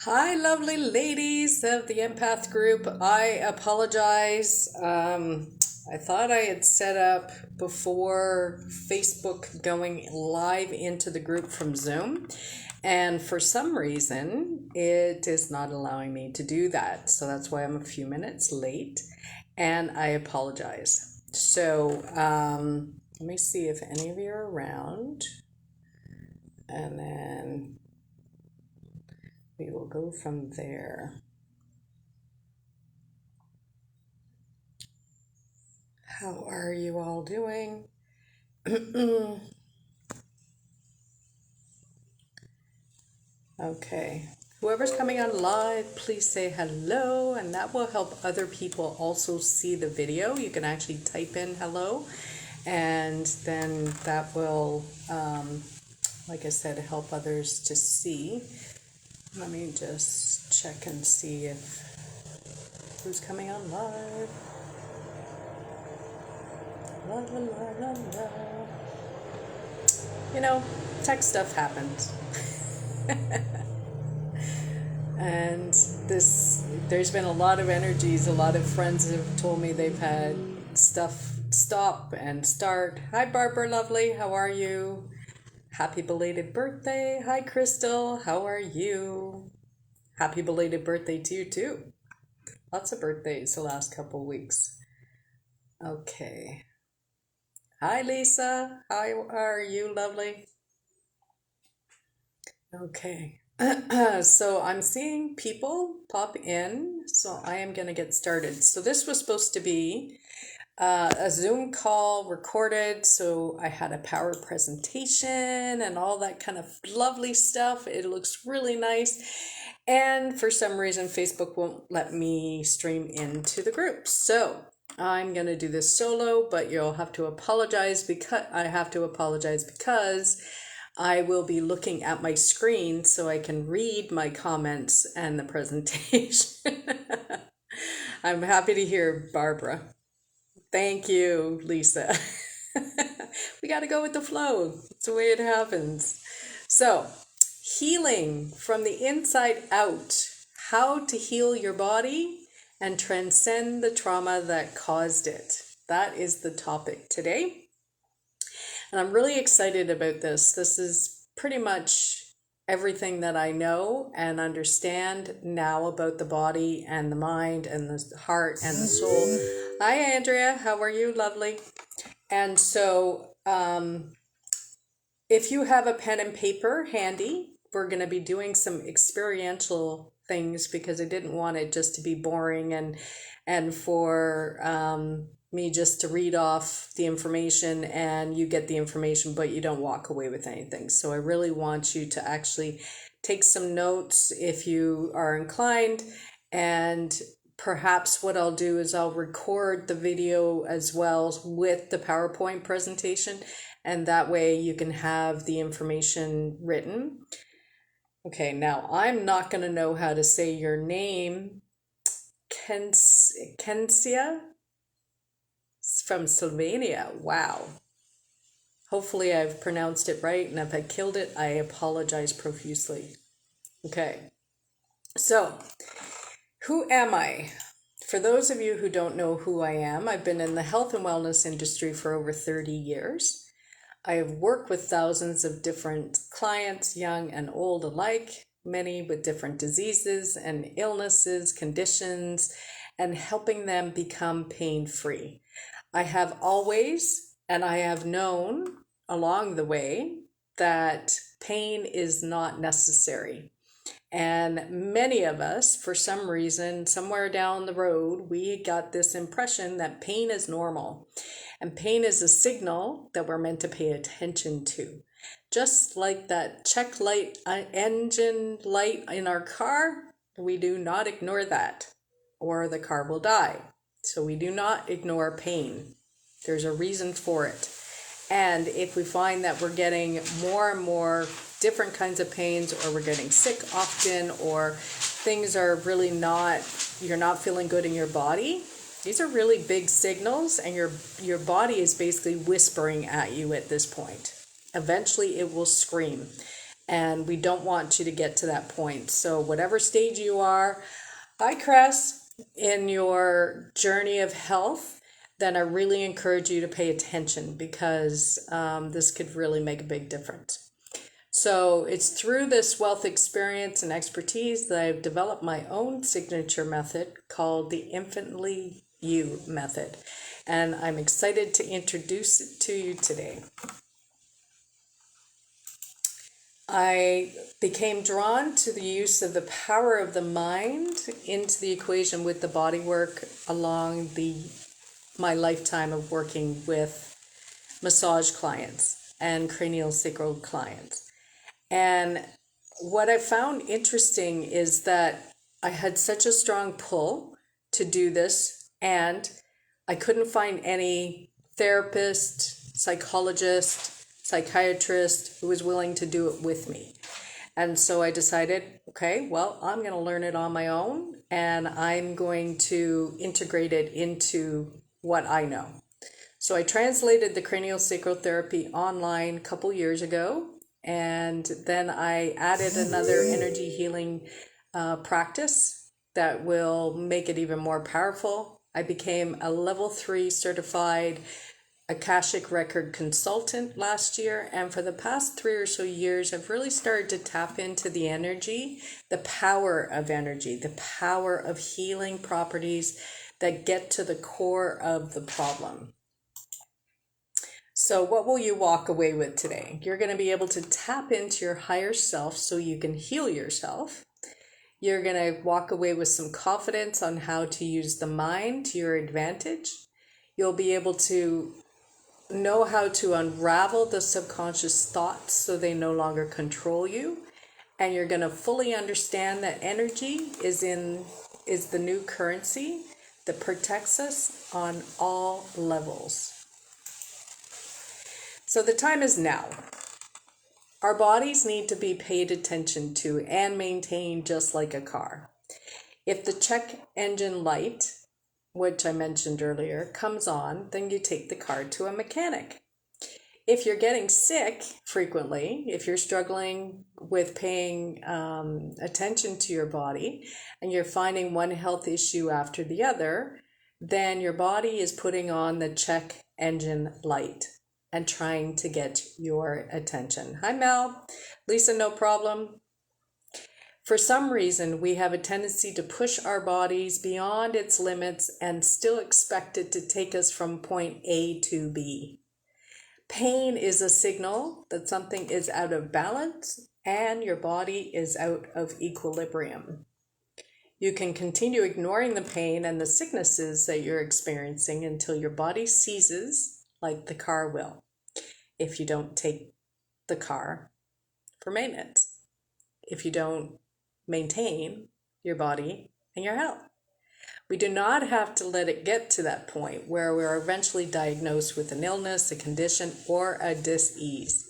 Hi, lovely ladies of the empath group. I apologize. I thought I had set up before Facebook going live into the group from Zoom, and for some reason, it is not allowing me to do that. So that's why I'm a few minutes late, and I apologize. Let me see if any of you are around, and then we will go from there. How are you all doing? Okay. Whoever's coming on live, please say hello, and that will help other people also see the video. You can actually type in hello, and then that will, like I said, help others to see. Let me just check and see if who's coming on live. La, la, la, la, la. You know, tech stuff happens. And there's been a lot of energies. A lot of friends have told me they've had stuff stop and start. Hi, Barbara, lovely. How are you? Happy belated birthday. Hi, Crystal. How are you? Happy belated birthday to you, too. Lots of birthdays the last couple weeks. Okay. Hi, Lisa. How are you, lovely? Okay. So I'm seeing people pop in, so I am going to get started. So this was supposed to be a Zoom call recorded, so I had a power presentation and all that kind of lovely stuff. It looks really nice. And for some reason, Facebook won't let me stream into the group. So I'm going to do this solo, but you'll have to apologize because I will be looking at my screen so I can read my comments and the presentation. I'm happy to hear Barbara. Thank you, Lisa. We got to go with the flow. It's the way it happens. So, healing from the inside out. How to heal your body and transcend the trauma that caused it. That is the topic today. And I'm really excited about this. This is pretty much everything that I know and understand now about the body and the mind and the heart and the soul. Hi, Andrea. How are you? Lovely. And so, if you have a pen and paper handy, we're going to be doing some experiential things because I didn't want it just to be boring and for me just to read off the information and you get the information, but you don't walk away with anything. So I really want you to actually take some notes if you are inclined. And perhaps what I'll do is I'll record the video as well with the PowerPoint presentation. And that way you can have the information written. Okay, now I'm not going to know how to say your name. Kensia? From Slovenia. Wow. Hopefully I've pronounced it right, and if I killed it, I apologize profusely. Okay. So, who am I? For those of you who don't know who I am, I've been in the health and wellness industry for over 30 years. I have worked with thousands of different clients, young and old alike, many with different diseases and illnesses, conditions, and helping them become pain-free. I have always, and I have known along the way, that pain is not necessary. And many of us, for some reason, somewhere down the road, we got this impression that pain is normal. And pain is a signal that we're meant to pay attention to. Just like that check light, engine light in our car, we do not ignore that, or the car will die. So we do not ignore pain. There's a reason for it. And if we find that we're getting more and more different kinds of pains, or we're getting sick often, or things are really you're not feeling good in your body, these are really big signals, and your body is basically whispering at you at this point. Eventually it will scream. And we don't want you to get to that point. So whatever stage you are, hi Cress, in your journey of health, then I really encourage you to pay attention because this could really make a big difference. So it's through this wealth experience and expertise that I've developed my own signature method called the Infinitely You method. And I'm excited to introduce it to you today. I became drawn to the use of the power of the mind into the equation with the body work along my lifetime of working with massage clients and cranial sacral clients. And what I found interesting is that I had such a strong pull to do this, and I couldn't find any therapist, psychologist, psychiatrist who was willing to do it with me. And so I decided, okay, well, I'm going to learn it on my own and I'm going to integrate it into what I know. So I translated the cranial sacral therapy online a couple years ago, and then I added another energy healing practice that will make it even more powerful. I became a level 3 certified Akashic Record consultant last year, and for the past 3 or so years I've really started to tap into the energy, the power of energy, the power of healing properties that get to the core of the problem. So what will you walk away with today? You're going to be able to tap into your higher self so you can heal yourself. You're going to walk away with some confidence on how to use the mind to your advantage. You'll be able to know how to unravel the subconscious thoughts so they no longer control you, and you're going to fully understand that energy is the new currency that protects us on all levels. So the time is now. Our bodies need to be paid attention to and maintained just like a car. If the check engine light, which I mentioned earlier, comes on, then you take the car to a mechanic. If you're getting sick frequently, if you're struggling with paying attention to your body and you're finding one health issue after the other, then your body is putting on the check engine light and trying to get your attention. Hi Mel, Lisa, no problem. For some reason, we have a tendency to push our bodies beyond its limits and still expect it to take us from point A to B. Pain is a signal that something is out of balance and your body is out of equilibrium. You can continue ignoring the pain and the sicknesses that you're experiencing until your body seizes, like the car will, if you don't take the car for maintenance, if you don't maintain your body and your health. We do not have to let it get to that point where we are eventually diagnosed with an illness, a condition, or a dis-ease.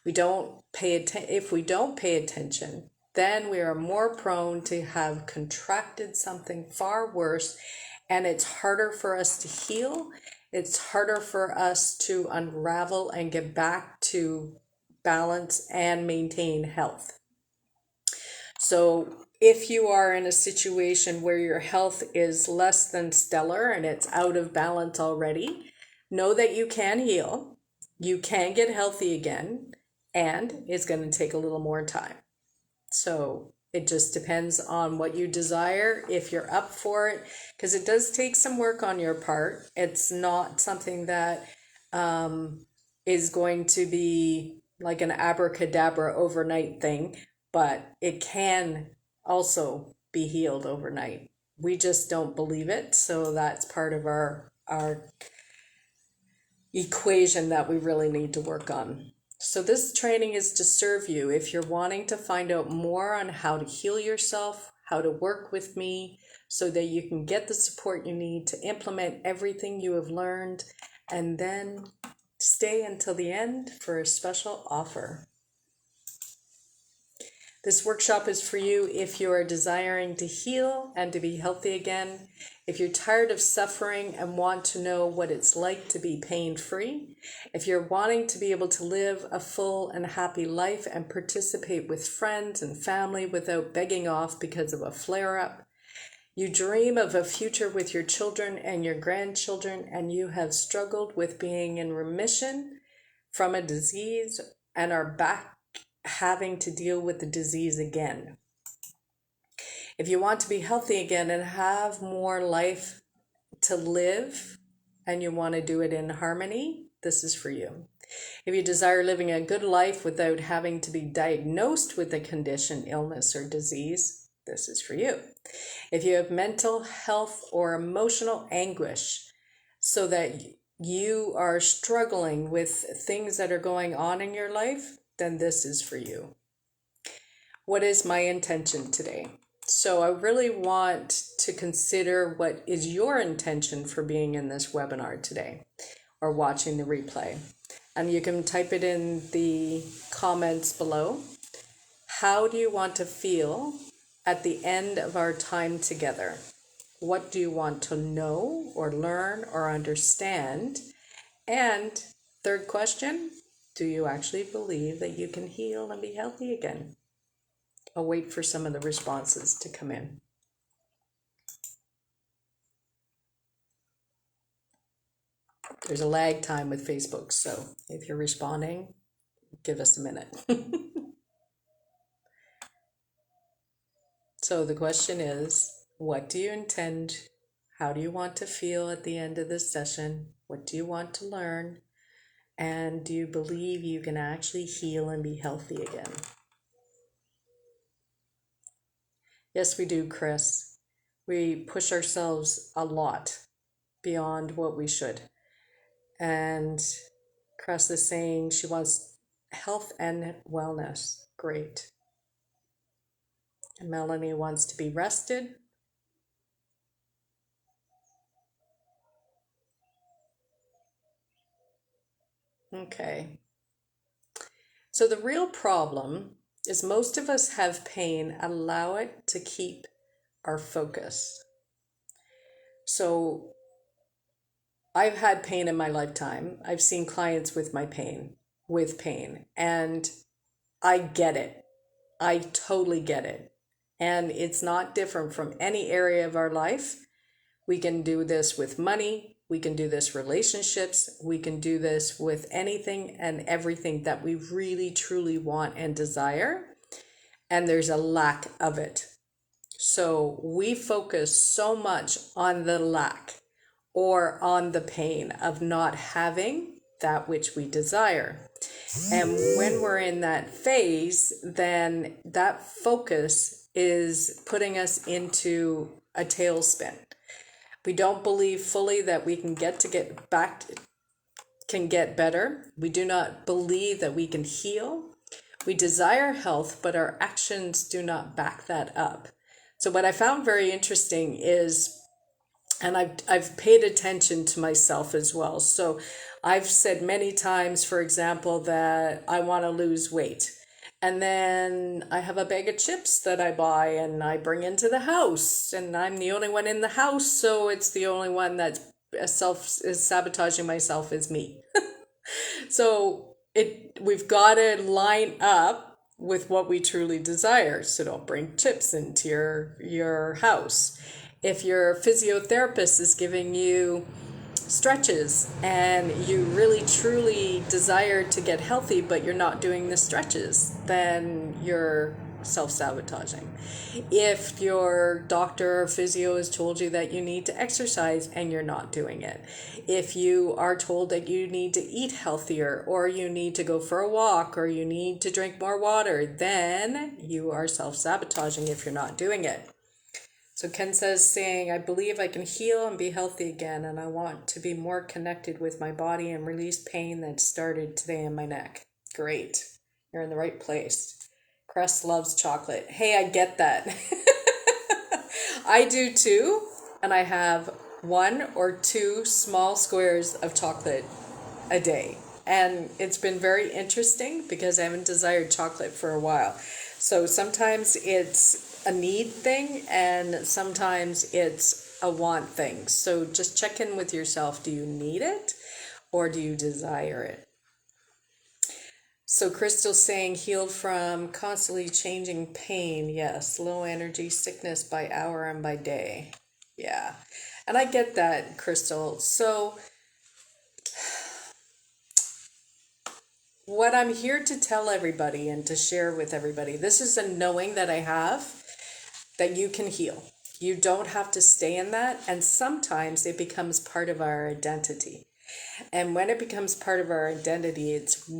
If we don't pay attention, then we are more prone to have contracted something far worse, and it's harder for us to heal. It's harder for us to unravel and get back to balance and maintain health. So if you are in a situation where your health is less than stellar and it's out of balance already, know that you can heal, you can get healthy again, and it's going to take a little more time. So it just depends on what you desire, if you're up for it, because it does take some work on your part. It's not something that is going to be like an abracadabra overnight thing, but it can also be healed overnight. We just don't believe it, so that's part of our equation that we really need to work on. So this training is to serve you if you're wanting to find out more on how to heal yourself, how to work with me, so that you can get the support you need to implement everything you have learned, and then stay until the end for a special offer. This workshop is for you if you are desiring to heal and to be healthy again, if you're tired of suffering and want to know what it's like to be pain-free, if you're wanting to be able to live a full and happy life and participate with friends and family without begging off because of a flare-up, you dream of a future with your children and your grandchildren, and you have struggled with being in remission from a disease and are back having to deal with the disease again. If you want to be healthy again and have more life to live, and you want to do it in harmony, this is for you. If you desire living a good life without having to be diagnosed with a condition, illness, or disease, this is for you. If you have mental health or emotional anguish so that you are struggling with things that are going on in your life, then this is for you. What is my intention today? So I really want to consider what is your intention for being in this webinar today or watching the replay. And you can type it in the comments below. How do you want to feel at the end of our time together? What do you want to know or learn or understand? And third question, do you actually believe that you can heal and be healthy again? I'll wait for some of the responses to come in. There's a lag time with Facebook, so if you're responding, give us a minute. So the question is, what do you intend? How do you want to feel at the end of this session? What do you want to learn? And do you believe you can actually heal and be healthy again? Yes, we do, Chris. We push ourselves a lot beyond what we should. And Chris is saying she wants health and wellness. Great. And Melanie wants to be rested. Okay. So the real problem is most of us have pain, allow it to keep our focus. So I've had pain in my lifetime. I've seen clients with pain, and I get it. I totally get it. And it's not different from any area of our life. We can do this with money. We can do this relationships. We can do this with anything and everything that we really, truly want and desire. And there's a lack of it. So we focus so much on the lack or on the pain of not having that which we desire. And when we're in that phase, then that focus is putting us into a tailspin. We don't believe fully that we can get better. We do not believe that we can heal. We desire health, but our actions do not back that up. So what I found very interesting is, and I've paid attention to myself as well. So I've said many times, for example, that I want to lose weight. And then I have a bag of chips that I buy and I bring into the house. And I'm the only one in the house, so it's the only one that's sabotaging myself is me. So we've got to line up with what we truly desire. So don't bring chips into your house. If your physiotherapist is giving you stretches and you really truly desire to get healthy but you're not doing the stretches, then you're self-sabotaging. If your doctor or physio has told you that you need to exercise and you're not doing it, if you are told that you need to eat healthier or you need to go for a walk or you need to drink more water, then you are self-sabotaging if you're not doing it. So Ken saying, I believe I can heal and be healthy again, and I want to be more connected with my body and release pain that started today in my neck. Great. You're in the right place. Cress loves chocolate. Hey, I get that. I do too, and I have 1 or 2 small squares of chocolate a day. And it's been very interesting because I haven't desired chocolate for a while. So sometimes it's a need thing and sometimes it's a want thing. So just check in with yourself. Do you need it or do you desire it? So Crystal's saying healed from constantly changing pain. Yes, low energy, sickness by hour and by day. Yeah. And I get that, Crystal. So what I'm here to tell everybody and to share with everybody, this is a knowing that I have that you can heal. You don't have to stay in that. And sometimes it becomes part of our identity. And when it becomes part of our identity, it's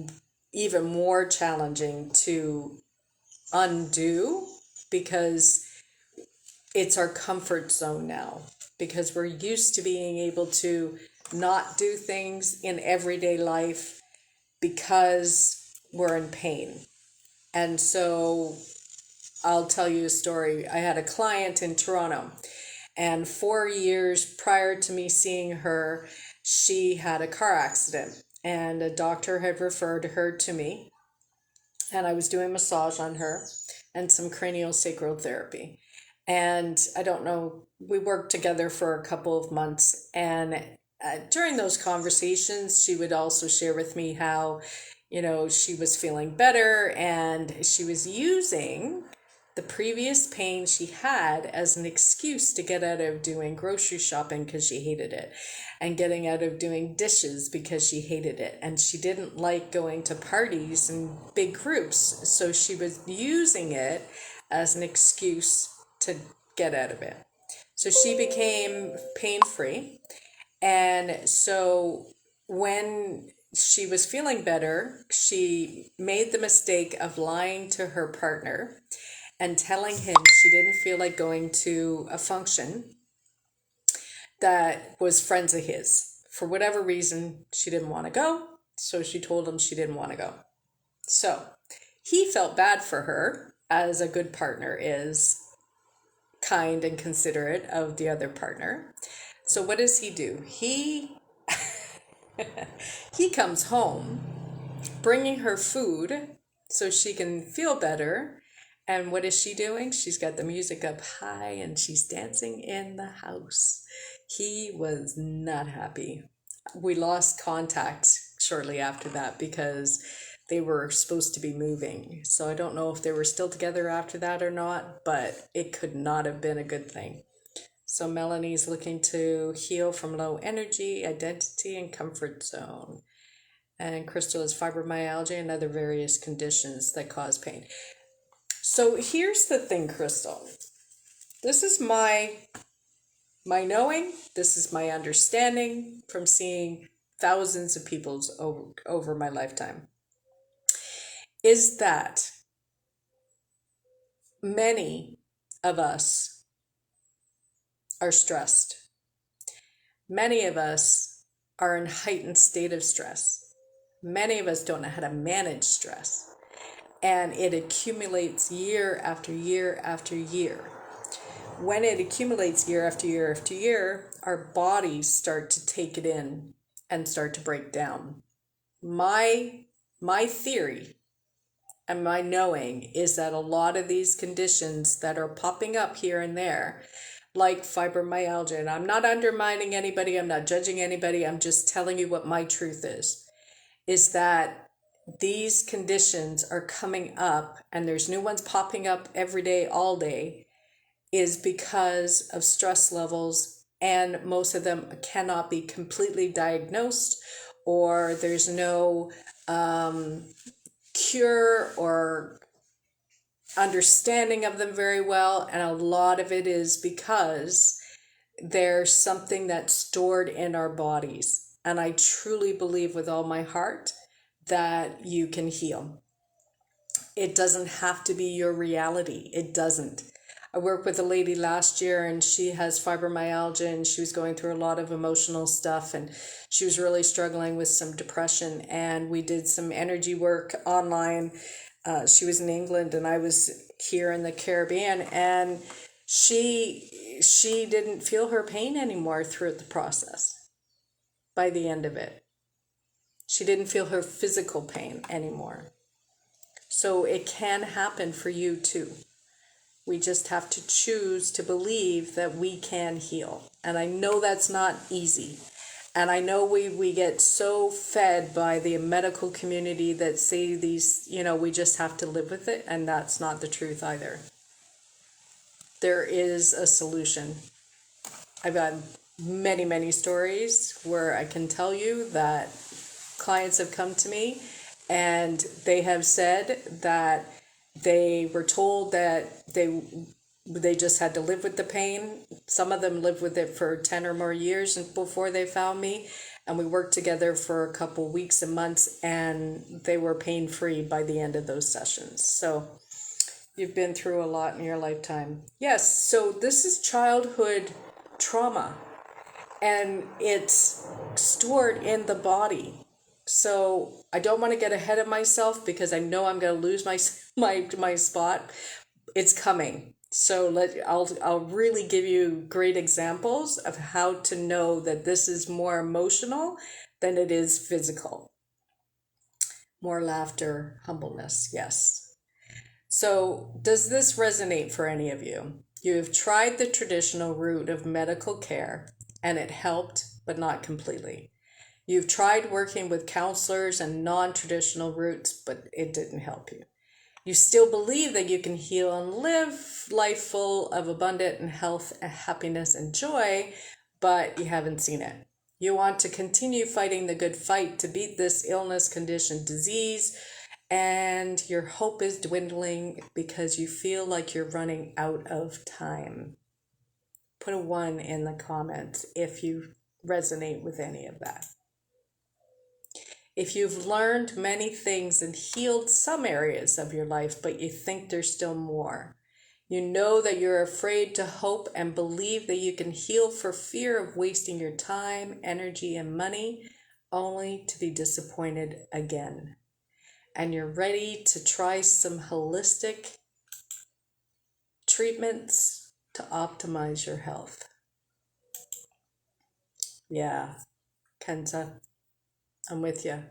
even more challenging to undo because it's our comfort zone now. Because we're used to being able to not do things in everyday life because we're in pain. And so I'll tell you a story. I had a client in Toronto, and 4 years prior to me seeing her, she had a car accident, and a doctor had referred her to me, and I was doing massage on her and some craniosacral therapy. And I don't know, we worked together for a couple of months, and during those conversations, she would also share with me how, she was feeling better and she was using the previous pain she had as an excuse to get out of doing grocery shopping because she hated it, and getting out of doing dishes because she hated it, and she didn't like going to parties and big groups, so she was using it as an excuse to get out of it. So she became pain-free, and so when she was feeling better, she made the mistake of lying to her partner and telling him she didn't feel like going to a function that was friends of his. For whatever reason, she didn't want to go, so she told him she didn't want to go. So he felt bad for her, as a good partner is, kind and considerate of the other partner. So what does he do? He he comes home bringing her food so she can feel better. And what is she doing? She's got the music up high and she's dancing in the house. He was not happy. We lost contact shortly after that because they were supposed to be moving. So I don't know if they were still together after that or not, but it could not have been a good thing. So Melanie's looking to heal from low energy, identity, and comfort zone. And Crystal is fibromyalgia and other various conditions that cause pain. So here's the thing, Crystal. This is my knowing, this is my understanding from seeing thousands of people over my lifetime, is that many of us are stressed. Many of us are in heightened state of stress. Many of us don't know how to manage stress. And it accumulates year after year after year. When it accumulates year after year after year, our bodies start to take it in and start to break down. My theory and my knowing is that a lot of these conditions that are popping up here and there, like fibromyalgia, and I'm not undermining anybody, I'm not judging anybody, I'm just telling you what my truth is that these conditions are coming up, and there's new ones popping up every day, all day, is because of stress levels, and most of them cannot be completely diagnosed, or there's no cure or understanding of them very well, and a lot of it is because there's something that's stored in our bodies. And I truly believe with all my heart that you can heal. It doesn't have to be your reality. It doesn't. I worked with a lady last year and she has fibromyalgia and she was going through a lot of emotional stuff and she was really struggling with some depression, and we did some energy work online. She was in England and I was here in the Caribbean, and she didn't feel her pain anymore throughout the process. By the end of it, she didn't feel her physical pain anymore. So it can happen for you too. We just have to choose to believe that we can heal. And I know that's not easy. And I know we get so fed by the medical community that say these, we just have to live with it. And that's not the truth either. There is a solution. I've had many, many stories where I can tell you that clients have come to me and they have said that they were told that they just had to live with the pain. Some of them lived with it for 10 or more years before they found me. And we worked together for a couple weeks and months, and they were pain-free by the end of those sessions. So you've been through a lot in your lifetime. Yes, so this is childhood trauma, and it's stored in the body. So I don't want to get ahead of myself because I know I'm going to lose my spot. It's coming. So I'll really give you great examples of how to know that this is more emotional than it is physical. More laughter, humbleness, yes. So does this resonate for any of you? You have tried the traditional route of medical care and it helped, but not completely. You've tried working with counselors and non-traditional routes, but it didn't help you. You still believe that you can heal and live life full of abundant and health and happiness and joy, but you haven't seen it. You want to continue fighting the good fight to beat this illness, condition, disease, and your hope is dwindling because you feel like you're running out of time. Put a 1 in the comments if you resonate with any of that. If you've learned many things and healed some areas of your life, but you think there's still more, you know that you're afraid to hope and believe that you can heal for fear of wasting your time, energy, and money, only to be disappointed again. And you're ready to try some holistic treatments to optimize your health. Yeah, Kenta, I'm with you.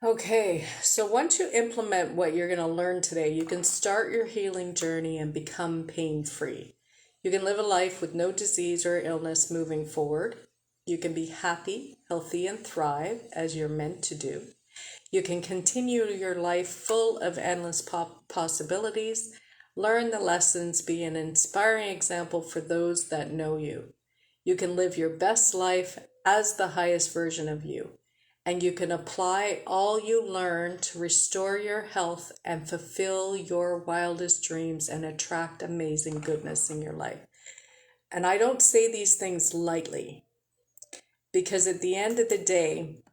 Okay, so once you implement what you're going to learn today, you can start your healing journey and become pain-free. You can live a life with no disease or illness moving forward. You can be happy, healthy, and thrive as you're meant to do. You can continue your life full of endless possibilities, learn the lessons, be an inspiring example for those that know you. You can live your best life as the highest version of you. And you can apply all you learn to restore your health and fulfill your wildest dreams and attract amazing goodness in your life. And I don't say these things lightly, because at the end of the day,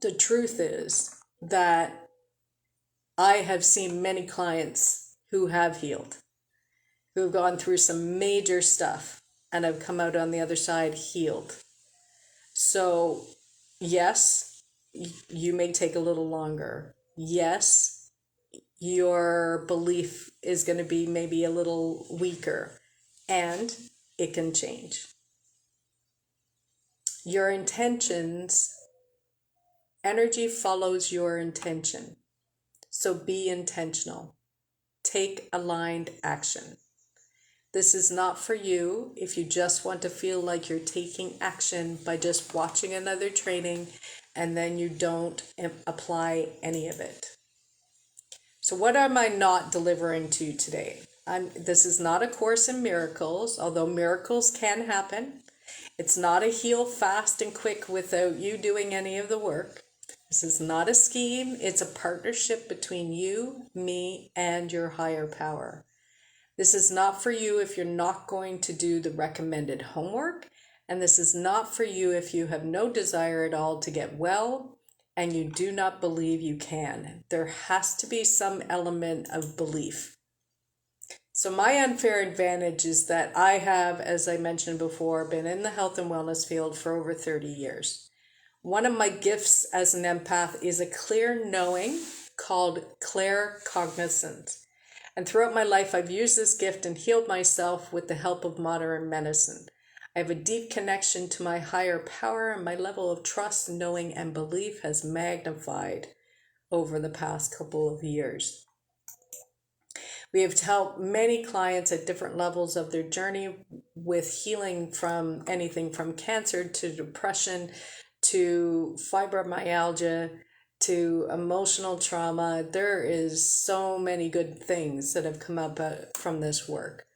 the truth is that I have seen many clients who have healed, who have gone through some major stuff and have come out on the other side healed. So, yes, you may take a little longer. Yes, your belief is going to be maybe a little weaker, and it can change. Your intentions, energy follows your intention. So be intentional. Take aligned action. This is not for you if you just want to feel like you're taking action by just watching another training and then you don't apply any of it. So what am I not delivering to you today? This is not a course in miracles, although miracles can happen. It's not a heal fast and quick without you doing any of the work. This is not a scheme. It's a partnership between you, me, and your higher power. This is not for you if you're not going to do the recommended homework, and this is not for you if you have no desire at all to get well and you do not believe you can. There has to be some element of belief. So my unfair advantage is that I have, as I mentioned before, been in the health and wellness field for over 30 years. One of my gifts as an empath is a clear knowing called claircognizance. And throughout my life, I've used this gift and healed myself with the help of modern medicine. I have a deep connection to my higher power, and my level of trust, knowing, and belief has magnified over the past couple of years. We have helped many clients at different levels of their journey with healing from anything from cancer to depression to fibromyalgia to emotional trauma. There is so many good things that have come up from this work.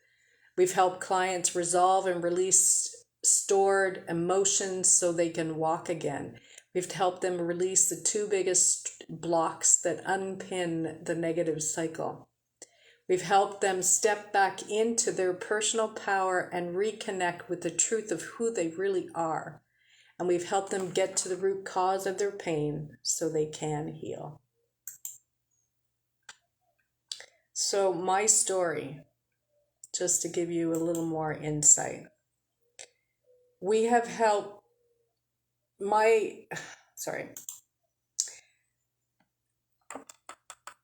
We've helped clients resolve and release stored emotions so they can walk again. We've helped them release the two biggest blocks that unpin the negative cycle. We've helped them step back into their personal power and reconnect with the truth of who they really are. And we've helped them get to the root cause of their pain so they can heal. So my story, just to give you a little more insight. We have helped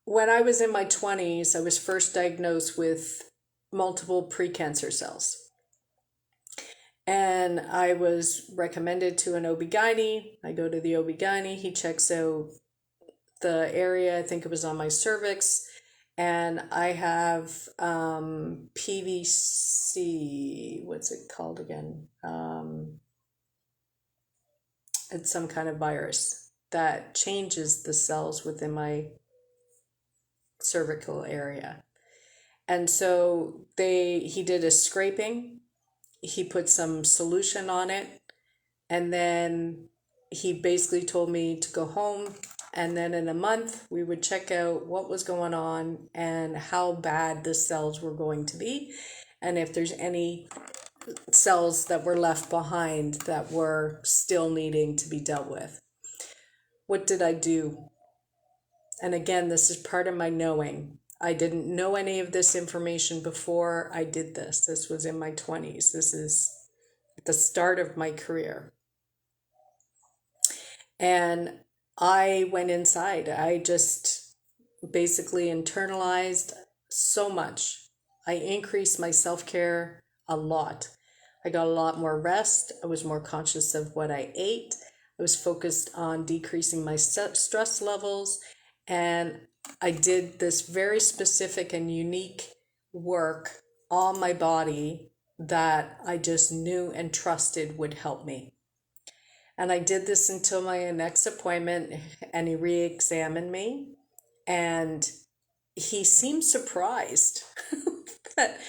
when I was in my 20s, I was first diagnosed with multiple precancer cells. And I was recommended to an OB-GYN. I go to the OB-GYN. He checks out the area, I think it was on my cervix. And I have PVC, what's it called again? It's some kind of virus that changes the cells within my cervical area. And so he did a scraping, he put some solution on it, and then he basically told me to go home, and then in a month we would check out what was going on and how bad the cells were going to be, and if there's any cells that were left behind that were still needing to be dealt with. What did I do? And again, this is part of my knowing. I didn't know any of this information before I did this. This was in my 20s. This is at the start of my career. And I went inside. I just basically internalized so much. I increased my self-care a lot. I got a lot more rest. I was more conscious of what I ate. I was focused on decreasing my stress levels. And I did this very specific and unique work on my body that I just knew and trusted would help me. And I did this until my next appointment, and he re-examined me, and he seemed surprised that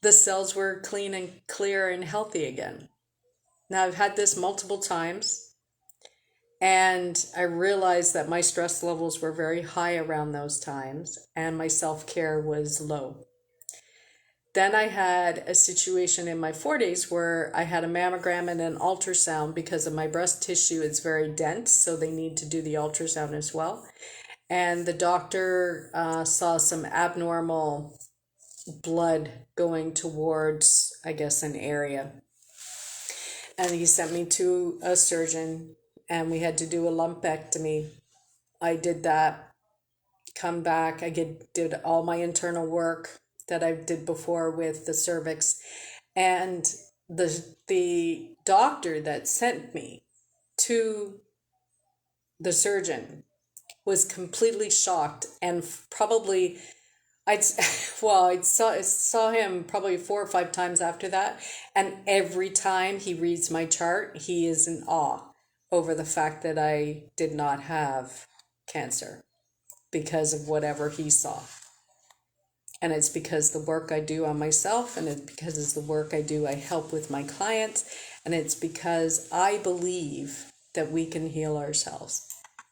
the cells were clean and clear and healthy again. Now, I've had this multiple times. And I realized that my stress levels were very high around those times, and my self-care was low. Then I had a situation in my 40s where I had a mammogram and an ultrasound because of my breast tissue. It's very dense, so they need to do the ultrasound as well. And the doctor saw some abnormal blood going towards, I guess, an area. And he sent me to a surgeon, and we had to do a lumpectomy. I did that, come back. I did all my internal work that I did before with the cervix. And the doctor that sent me to the surgeon was completely shocked, and probably I saw him probably 4 or 5 times after that, and every time he reads my chart, he is in awe over the fact that I did not have cancer because of whatever he saw. And it's because the work I do on myself, and it's because it's the work I help with my clients, and it's because I believe that we can heal ourselves.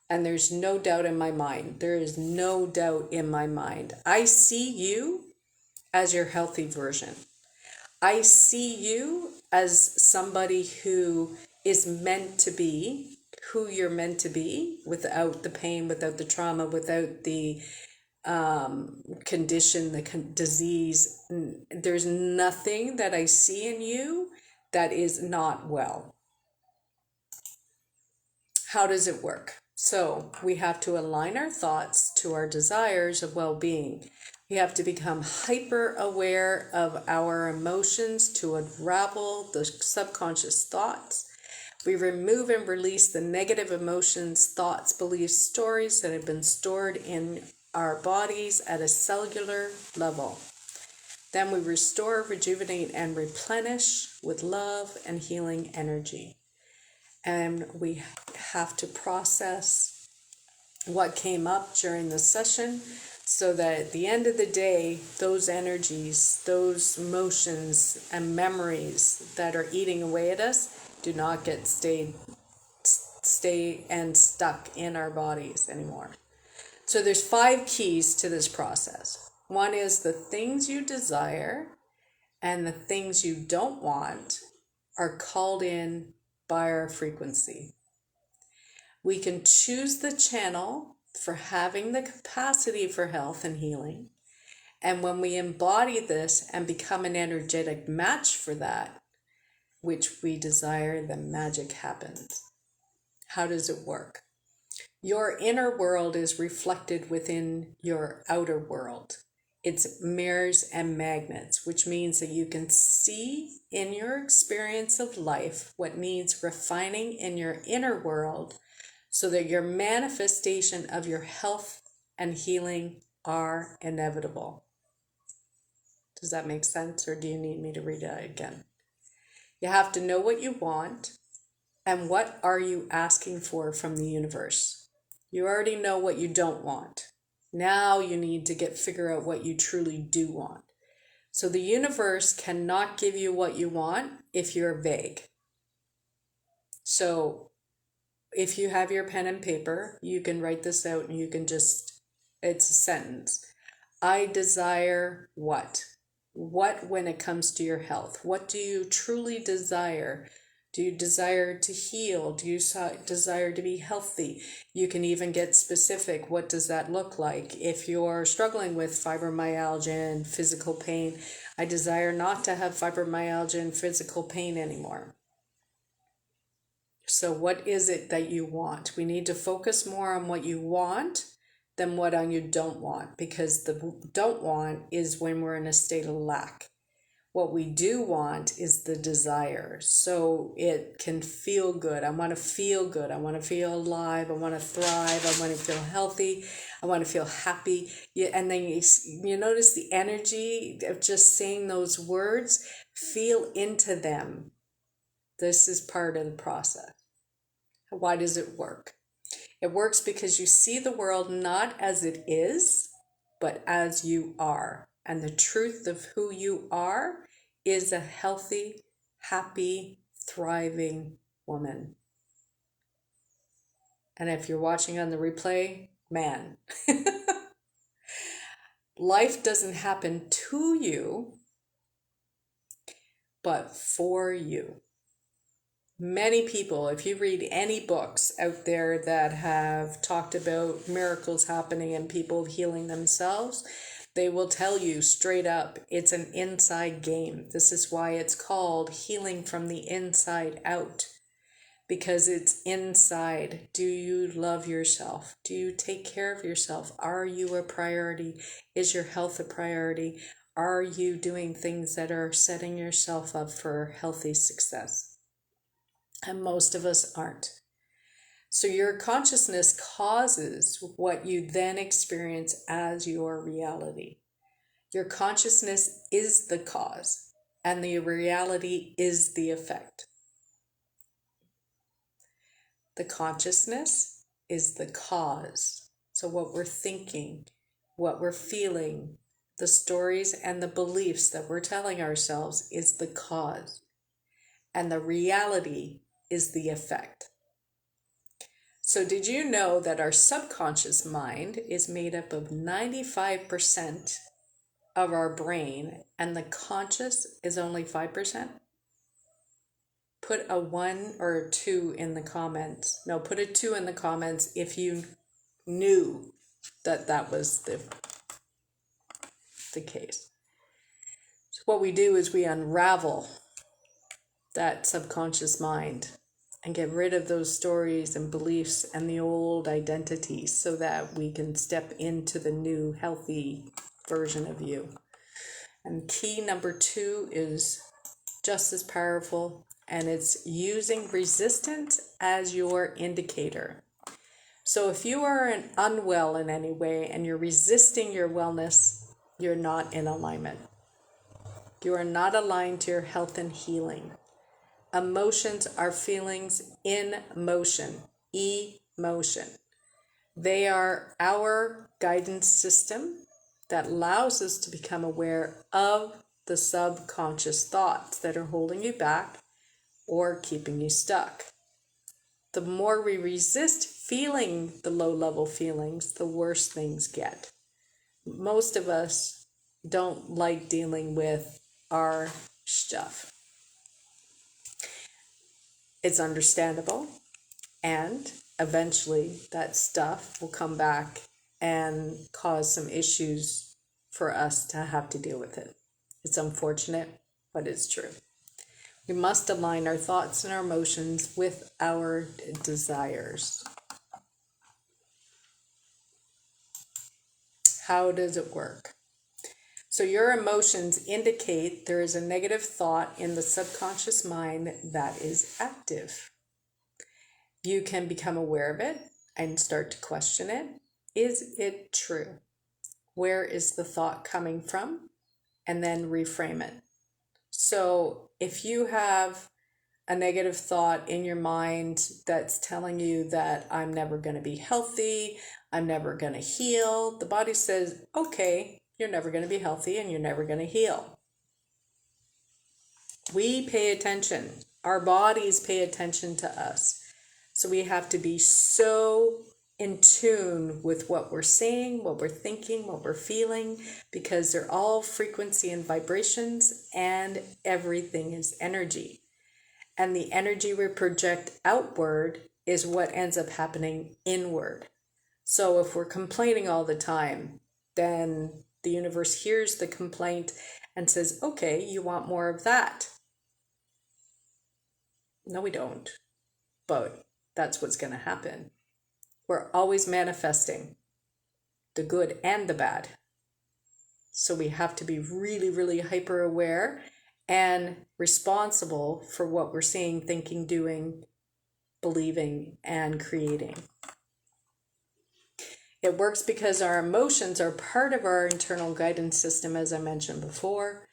And there's no doubt in my mind. There is no doubt in my mind. I see you as your healthy version. I see you as somebody who is meant to be who you're meant to be, without the pain, without the trauma, without the condition, the disease. There's nothing that I see in you that is not well. How does it work? So we have to align our thoughts to our desires of well-being. We have to become hyper aware of our emotions to unravel the subconscious thoughts. We remove and release the negative emotions, thoughts, beliefs, stories that have been stored in our bodies at a cellular level. Then we restore, rejuvenate, and replenish with love and healing energy. And we have to process what came up during the session so that at the end of the day, those energies, those emotions and memories that are eating away at us do not get stay and stuck in our bodies anymore. So there's 5 keys to this process. One is the things you desire and the things you don't want are called in by our frequency. We can choose the channel for having the capacity for health and healing. And when we embody this and become an energetic match for that, which we desire, then magic happens. How does it work? Your inner world is reflected within your outer world. It's mirrors and magnets, which means that you can see in your experience of life what needs refining in your inner world so that your manifestation of your health and healing are inevitable. Does that make sense, or do you need me to read it again? You have to know what you want and what are you asking for from the universe. You already know what you don't want. Now you need to figure out what you truly do want. So the universe cannot give you what you want if you're vague. So if you have your pen and paper, you can write this out and you can it's a sentence. I desire what? What when it comes to your health? What do you truly desire? Do you desire to heal? Do you desire to be healthy? You can even get specific. What does that look like? If you're struggling with fibromyalgia and physical pain, I desire not to have fibromyalgia and physical pain anymore. So what is it that you want? We need to focus more on what you want than what you don't want, because the don't want is when we're in a state of lack. What we do want is the desire. So it can feel good. I want to feel good. I want to feel alive. I want to thrive. I want to feel healthy. I want to feel happy. And then you notice the energy of just saying those words. Feel into them. This is part of the process. Why does it work? It works because you see the world not as it is, but as you are. And the truth of who you are is a healthy, happy, thriving woman. And if you're watching on the replay, man, life doesn't happen to you, but for you. Many people, if you read any books out there that have talked about miracles happening and people healing themselves, they will tell you straight up, it's an inside game. This is why it's called healing from the inside out, because it's inside. Do you love yourself? Do you take care of yourself? Are you a priority? Is your health a priority? Are you doing things that are setting yourself up for healthy success? And most of us aren't. So your consciousness causes what you then experience as your reality. Your consciousness is the cause, and the reality is the effect. The consciousness is the cause. So what we're thinking, what we're feeling, the stories and the beliefs that we're telling ourselves is the cause. And the reality is the effect. So did you know that our subconscious mind is made up of 95% of our brain and the conscious is only 5%? Put a 1 or a 2 in the comments. No, put a 2 in the comments if you knew that that was the case. So what we do is we unravel that subconscious mind and get rid of those stories and beliefs and the old identities so that we can step into the new healthy version of you. And key number 2 is just as powerful. and it's using resistance as your indicator. So if you are unwell in any way and you're resisting your wellness, you're not in alignment. You are not aligned to your health and healing. Emotions are feelings in motion, emotion. They are our guidance system that allows us to become aware of the subconscious thoughts that are holding you back or keeping you stuck. The more we resist feeling the low-level feelings, the worse things get. Most of us don't like dealing with our stuff. It's understandable, and eventually that stuff will come back and cause some issues for us to have to deal with it. It's unfortunate, but it's true. We must align our thoughts and our emotions with our desires. How does it work? So your emotions indicate there is a negative thought in the subconscious mind that is active. You can become aware of it and start to question it. Is it true? Where is the thought coming from? And then reframe it. So if you have a negative thought in your mind that's telling you that I'm never going to be healthy, I'm never going to heal, the body says, okay, you're never going to be healthy and you're never going to heal. We pay attention. Our bodies pay attention to us. So we have to be so in tune with what we're saying, what we're thinking, what we're feeling, because they're all frequency and vibrations, and everything is energy. And the energy we project outward is what ends up happening inward. So if we're complaining all the time, then the universe hears the complaint and says, okay, you want more of that. No, we don't. But that's what's going to happen. We're always manifesting the good and the bad. So we have to be really, really hyper aware and responsible for what we're seeing, thinking, doing, believing, and creating. It works because our emotions are part of our internal guidance system, as I mentioned before,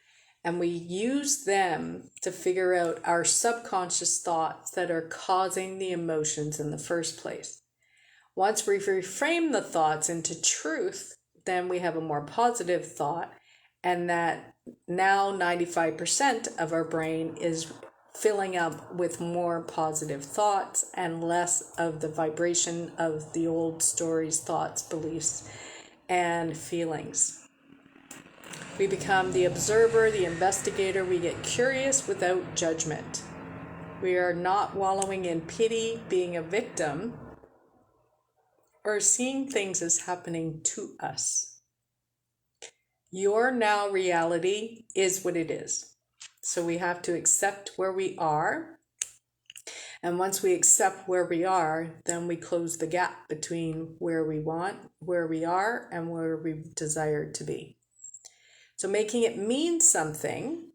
and we use them to figure out our subconscious thoughts that are causing the emotions in the first place. Once we reframe the thoughts into truth, then we have a more positive thought, and that now 95% of our brain is filling up with more positive thoughts and less of the vibration of the old stories, thoughts, beliefs, and feelings. We become the observer, the investigator. We get curious without judgment. We are not wallowing in pity, being a victim, or seeing things as happening to us. Your now reality is what it is. So we have to accept where we are. And once we accept where we are, then we close the gap between where we are, and where we desire to be. So making it mean something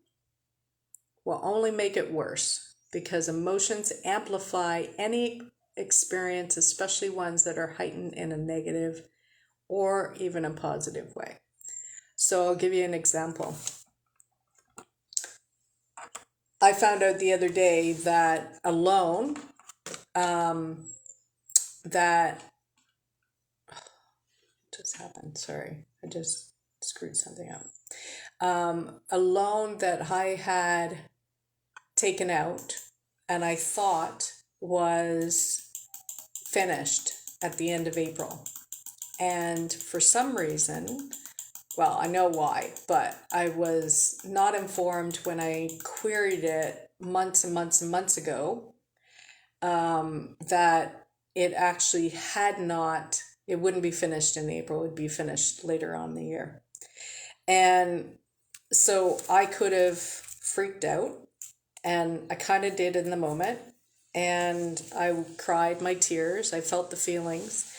will only make it worse, because emotions amplify any experience, especially ones that are heightened in a negative or even a positive way. So I'll give you an example. I found out the other day that a loan that just happened. Sorry, I just screwed something up. A loan that I had taken out and I thought was finished at the end of April. And for some reason, well, I know why, but I was not informed when I queried it months and months and months ago, that it actually it wouldn't be finished in April, it would be finished later on in the year. And so I could have freaked out, and I kind of did in the moment, and I cried my tears, I felt the feelings,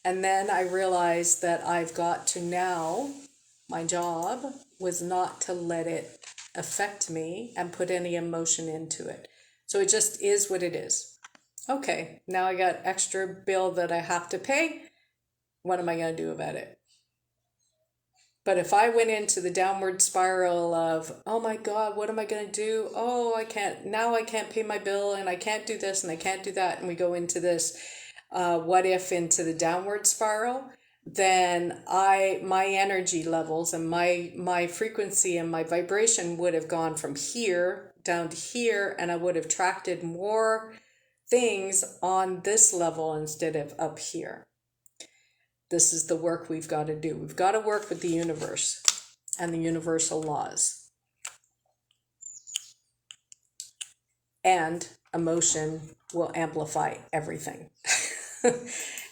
and then I realized that I've got to now, my job was not to let it affect me and put any emotion into it. So it just is what it is. Okay, now I got extra bill that I have to pay. What am I going to do about it? But if I went into the downward spiral of, oh my God, what am I going to do? Oh, I can't pay my bill, and I can't do this and I can't do that. And we go into this what if into the downward spiral, then my energy levels and my frequency and my vibration would have gone from here down to here, and I would have attracted more things on this level instead of up here. This is the work we've got to do. We've got to work with the universe and the universal laws. And emotion will amplify everything.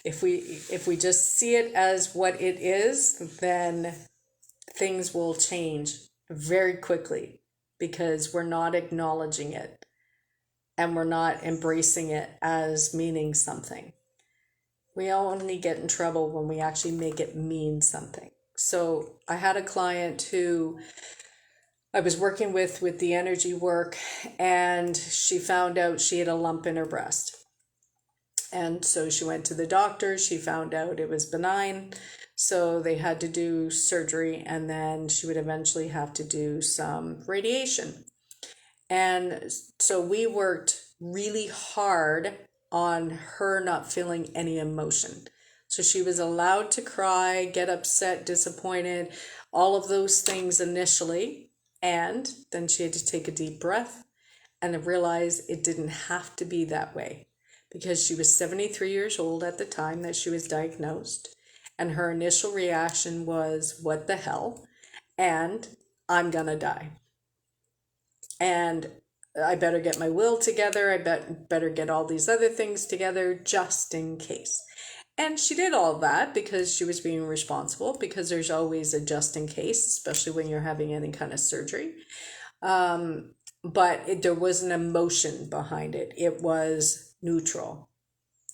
If we just see it as what it is, then things will change very quickly, because we're not acknowledging it and we're not embracing it as meaning something. We only get in trouble when we actually make it mean something. So I had a client who I was working with the energy work, and she found out she had a lump in her breast. And so she went to the doctor. She found out it was benign. So they had to do surgery, and then she would eventually have to do some radiation. And so we worked really hard on her not feeling any emotion. So she was allowed to cry, get upset, disappointed, all of those things initially. And then she had to take a deep breath and realize it didn't have to be that way, because she was 73 years old at the time that she was diagnosed. And her initial reaction was, what the hell? And I'm gonna die. And I better get my will together. I better get all these other things together just in case. And she did all that because she was being responsible, because there's always a just in case, especially when you're having any kind of surgery. But there was an emotion behind it. It was neutral.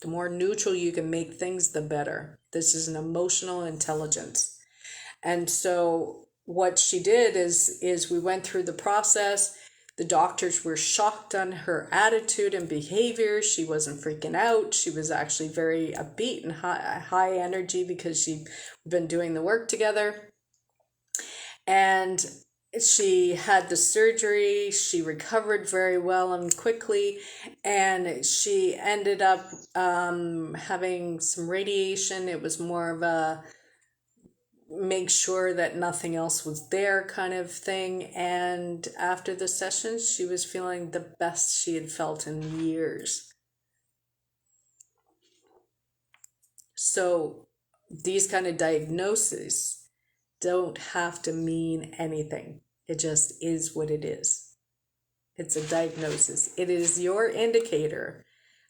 The more neutral you can make things, the better. This is an emotional intelligence. And so what she did is we went through the process. The doctors were shocked on her attitude and behavior. She wasn't freaking out. She was actually very upbeat and high energy, because she'd been doing the work together. And she had the surgery. She recovered very well and quickly, and she ended up having some radiation. It was more of a make sure that nothing else was there kind of thing. And after the session, she was feeling the best she had felt in years. So these kind of diagnoses don't have to mean anything. It just is what it is. It's a diagnosis. It is your indicator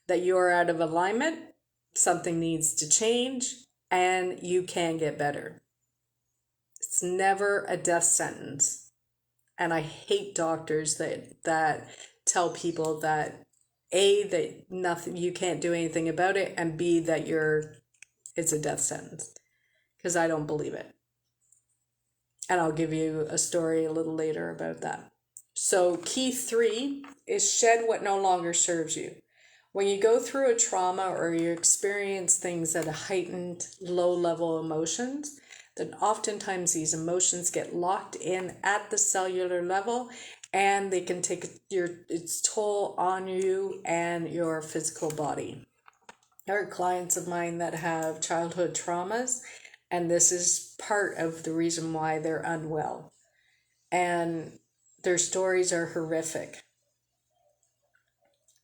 that you're out of alignment, something needs to change, and you can get better. It's never a death sentence. And I hate doctors that tell people that A, that nothing, you can't do anything about it, and B, that it's a death sentence, because I don't believe it. And I'll give you a story a little later about that. So key 3 is shed what no longer serves you. When you go through a trauma or you experience things at a heightened low level emotions, then oftentimes these emotions get locked in at the cellular level, and they can take its toll on you and your physical body. There are clients of mine that have childhood traumas, and this is part of the reason why they're unwell. And their stories are horrific.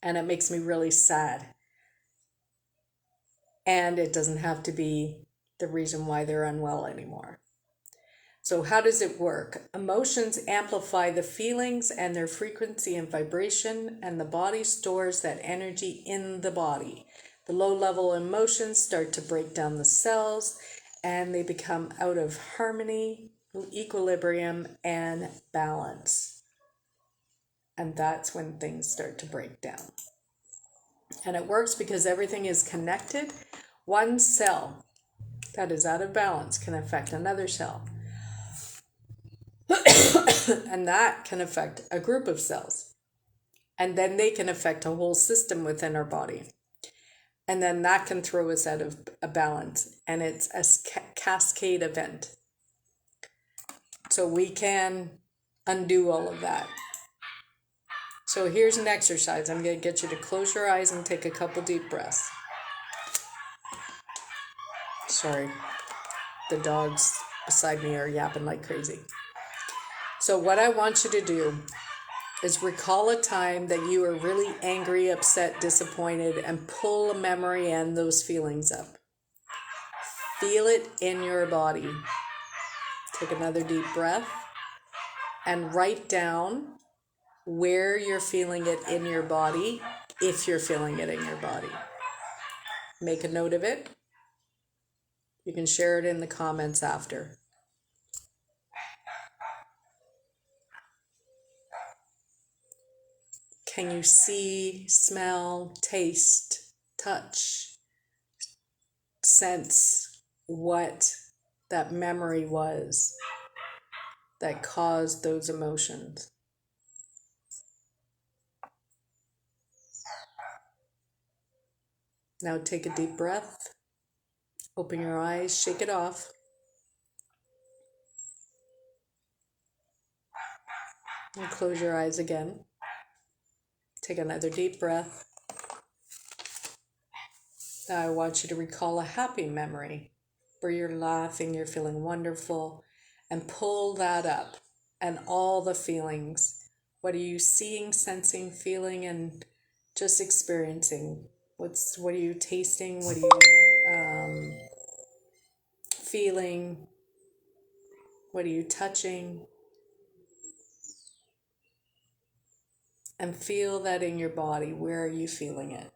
And it makes me really sad. And it doesn't have to be the reason why they're unwell anymore. So how does it work? Emotions amplify the feelings and their frequency and vibration, and the body stores that energy in the body. The low-level emotions start to break down the cells, and they become out of harmony, equilibrium, and balance. And that's when things start to break down. And it works because everything is connected. One cell that is out of balance can affect another cell. And that can affect a group of cells. And then they can affect a whole system within our body. And then that can throw us out of a balance. And it's a cascade event. So we can undo all of that. So here's an exercise. I'm going to get you to close your eyes and take a couple deep breaths. Sorry, the dogs beside me are yapping like crazy. So what I want you to do is recall a time that you were really angry, upset, disappointed, and pull a memory and those feelings up. Feel it in your body. Take another deep breath and write down where you're feeling it in your body, if you're feeling it in your body. Make a note of it. You can share it in the comments after. Can you see, smell, taste, touch, sense what that memory was that caused those emotions? Now take a deep breath. Open your eyes, shake it off. And close your eyes again. Take another deep breath. Now I want you to recall a happy memory where you're laughing, you're feeling wonderful, and pull that up and all the feelings. What are you seeing, sensing, feeling, and just experiencing? What are you tasting? What are you feeling? What are you touching? And feel that in your body. Where are you feeling it?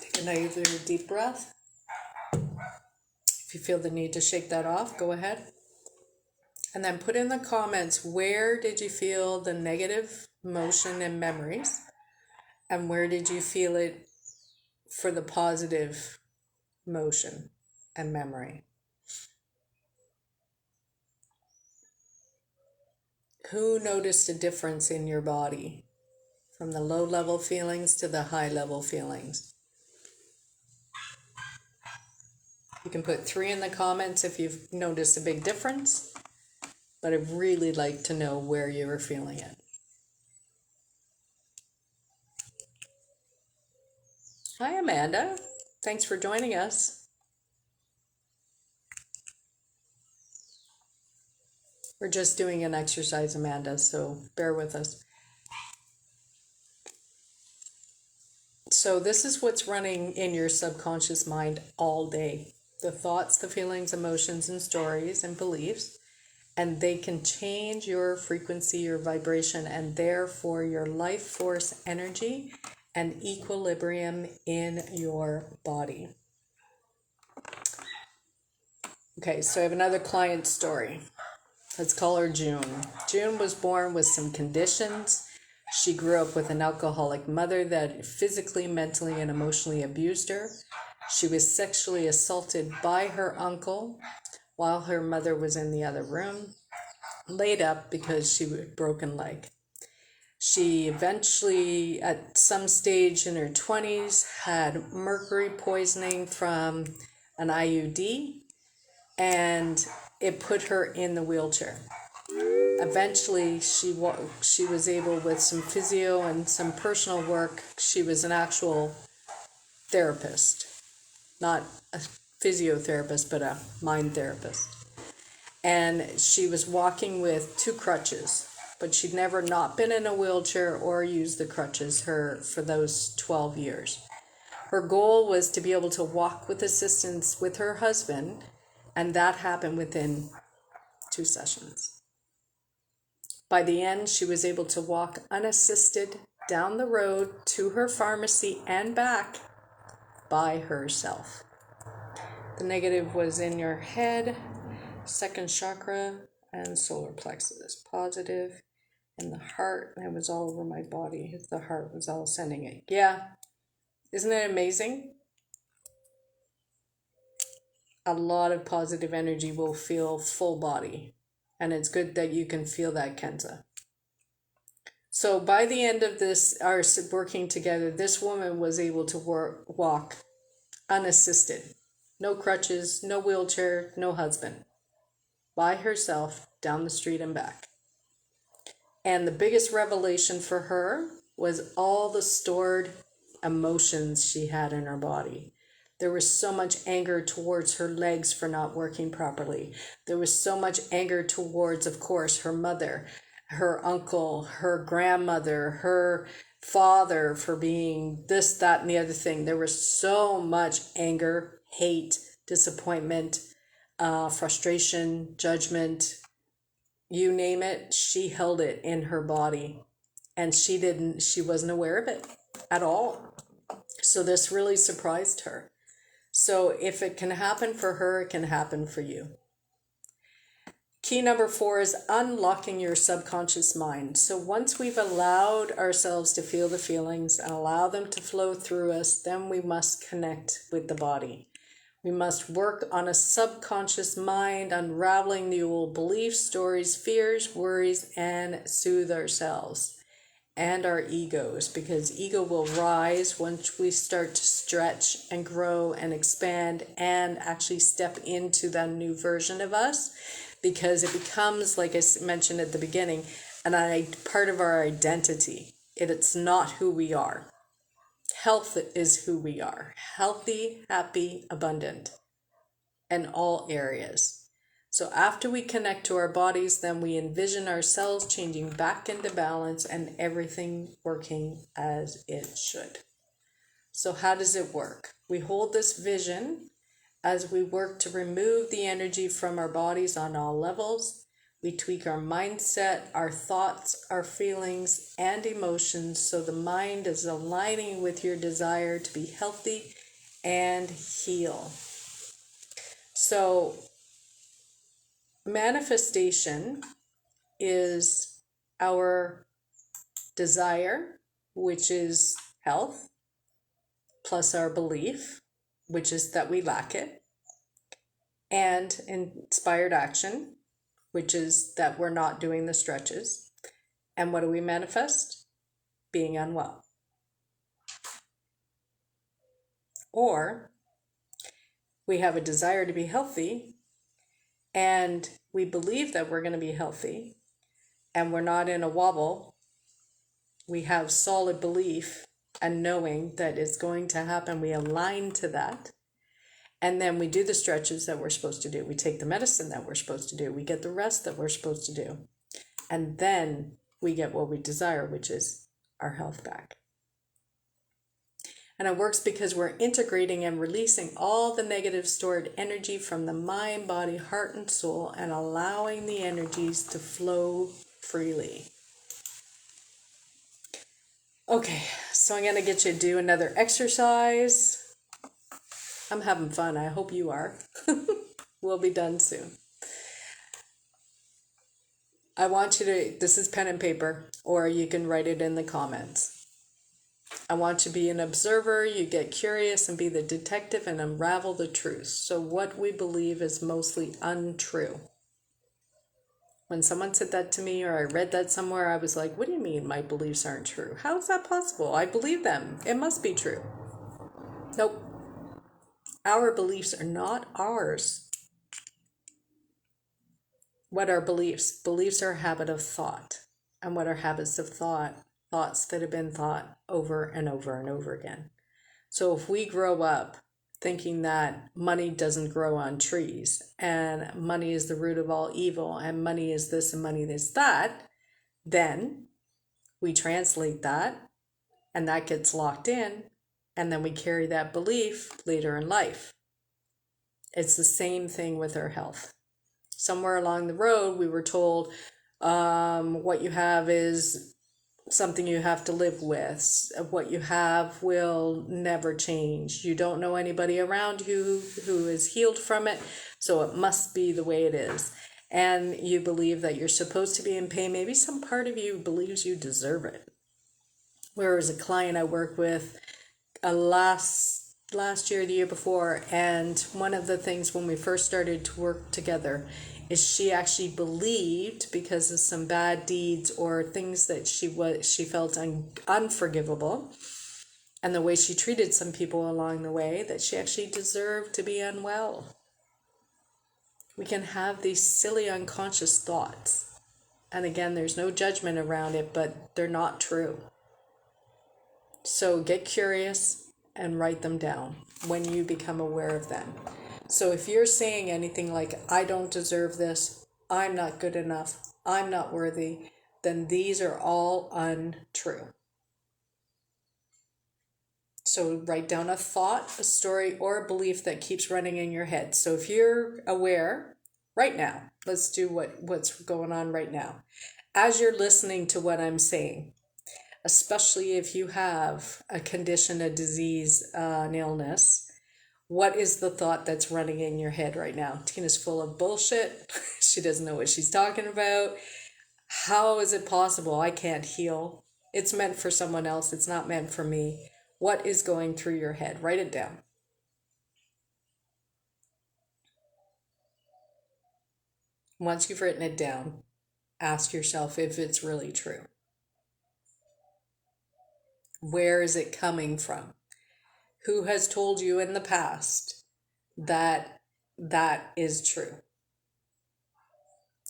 Take another deep breath. If you feel the need to shake that off, go ahead. And then put in the comments, where did you feel the negative emotion and memories? And where did you feel it for the positive emotion and memory? Who noticed a difference in your body from the low level feelings to the high level feelings? You can put 3 in the comments if you've noticed a big difference, but I'd really like to know where you were feeling it. Hi, Amanda. Thanks for joining us. We're just doing an exercise, Amanda, so bear with us. So this is what's running in your subconscious mind all day. The thoughts, the feelings, emotions, and stories and beliefs. And they can change your frequency, your vibration, and therefore your life force energy and equilibrium in your body. Okay, so I have another client story. Let's call her June. June was born with some conditions. She grew up with an alcoholic mother that physically, mentally, and emotionally abused her. She was sexually assaulted by her uncle while her mother was in the other room, laid up because she had a broken leg. She eventually, at some stage in her 20s, had mercury poisoning from an IUD, and it put her in the wheelchair. Eventually, she was able, with some physio and some personal work, she was an actual therapist, not a physiotherapist, but a mind therapist. And she was walking with 2 crutches, but she'd never not been in a wheelchair or used the crutches for those 12 years. Her goal was to be able to walk with assistance with her husband, and that happened within 2 sessions. By the end, she was able to walk unassisted down the road to her pharmacy and back by herself. The negative was in your head, second chakra, and solar plexus. Positive in the heart, and it was all over my body. The heart was all sending it. Yeah, Isn't it amazing? A lot of positive energy will feel full body. And it's good that you can feel that, Kenza. So by the end of this, our working together, this woman was able to walk unassisted. No crutches, no wheelchair, no husband. By herself down the street and back. And the biggest revelation for her was all the stored emotions she had in her body. There was so much anger towards her legs for not working properly. There was so much anger towards, of course, her mother, her uncle, her grandmother, her father for being this, that, and the other thing. There was so much anger, hate, disappointment, frustration, judgment, you name it, she held it in her body, and she wasn't aware of it at all. So this really surprised her. So if it can happen for her, it can happen for you. Key number 4 is unlocking your subconscious mind. So once we've allowed ourselves to feel the feelings and allow them to flow through us, then we must connect with the body. We must work on a subconscious mind, unraveling the old beliefs, stories, fears, worries, and soothe ourselves and our egos, because ego will rise once we start to stretch and grow and expand and actually step into that new version of us, because it becomes, like I mentioned at the beginning, part of our identity. It's not who we are. Health is who we are. Healthy, happy, abundant in all areas. So after we connect to our bodies, then we envision ourselves changing back into balance and everything working as it should. So how does it work? We hold this vision as we work to remove the energy from our bodies on all levels. We tweak our mindset, our thoughts, our feelings, and emotions so the mind is aligning with your desire to be healthy and heal. So manifestation is our desire, which is health, plus our belief, which is that we lack it, and inspired action, which is that we're not doing the stretches. And what do we manifest? Being unwell. Or we have a desire to be healthy, and we believe that we're going to be healthy, and we're not in a wobble. We have solid belief and knowing that it's going to happen. We align to that. And then we do the stretches that we're supposed to do. We take the medicine that we're supposed to do. We get the rest that we're supposed to do. And then we get what we desire, which is our health back. And it works because we're integrating and releasing all the negative stored energy from the mind, body, heart, and soul, and allowing the energies to flow freely. Okay, so I'm going to get you to do another exercise. I'm having fun. I hope you are. We'll be done soon. I want you to, this is pen and paper, or you can write it in the comments. I want you to be an observer, you get curious and be the detective and unravel the truth. So what we believe is mostly untrue. When someone said that to me or I read that somewhere, I was like, what do you mean my beliefs aren't true? How is that possible? I believe them. It must be true. Nope. Our beliefs are not ours. What are beliefs? Beliefs are a habit of thought. And what are habits of thought? Thoughts that have been thought over and over and over again. So if we grow up thinking that money doesn't grow on trees and money is the root of all evil and money is this and money is that, then we translate that and that gets locked in, and then we carry that belief later in life. It's the same thing with our health. Somewhere along the road, we were told what you have is something you have to live with. What you have will never change. You don't know anybody around you who is healed from it, so it must be the way it is. And you believe that you're supposed to be in pain. Maybe some part of you believes you deserve it. Whereas a client I work with last year, the year before, and one of the things when we first started to work together is she actually believed, because of some bad deeds or things that she felt unforgivable, and the way she treated some people along the way, that she actually deserved to be unwell. We can have these silly unconscious thoughts, and again, there's no judgment around it, but they're not true. So get curious and write them down when you become aware of them. So if you're saying anything like, I don't deserve this, I'm not good enough, I'm not worthy, then these are all untrue. So write down a thought, a story, or a belief that keeps running in your head. So if you're aware right now, let's do what's going on right now. As you're listening to what I'm saying, especially if you have a condition, a disease, an illness, what is the thought that's running in your head right now? Tina's full of bullshit. She doesn't know what she's talking about. How is it possible? I can't heal. It's meant for someone else. It's not meant for me. What is going through your head? Write it down. Once you've written it down, ask yourself if it's really true. Where is it coming from? Who has told you in the past that that is true?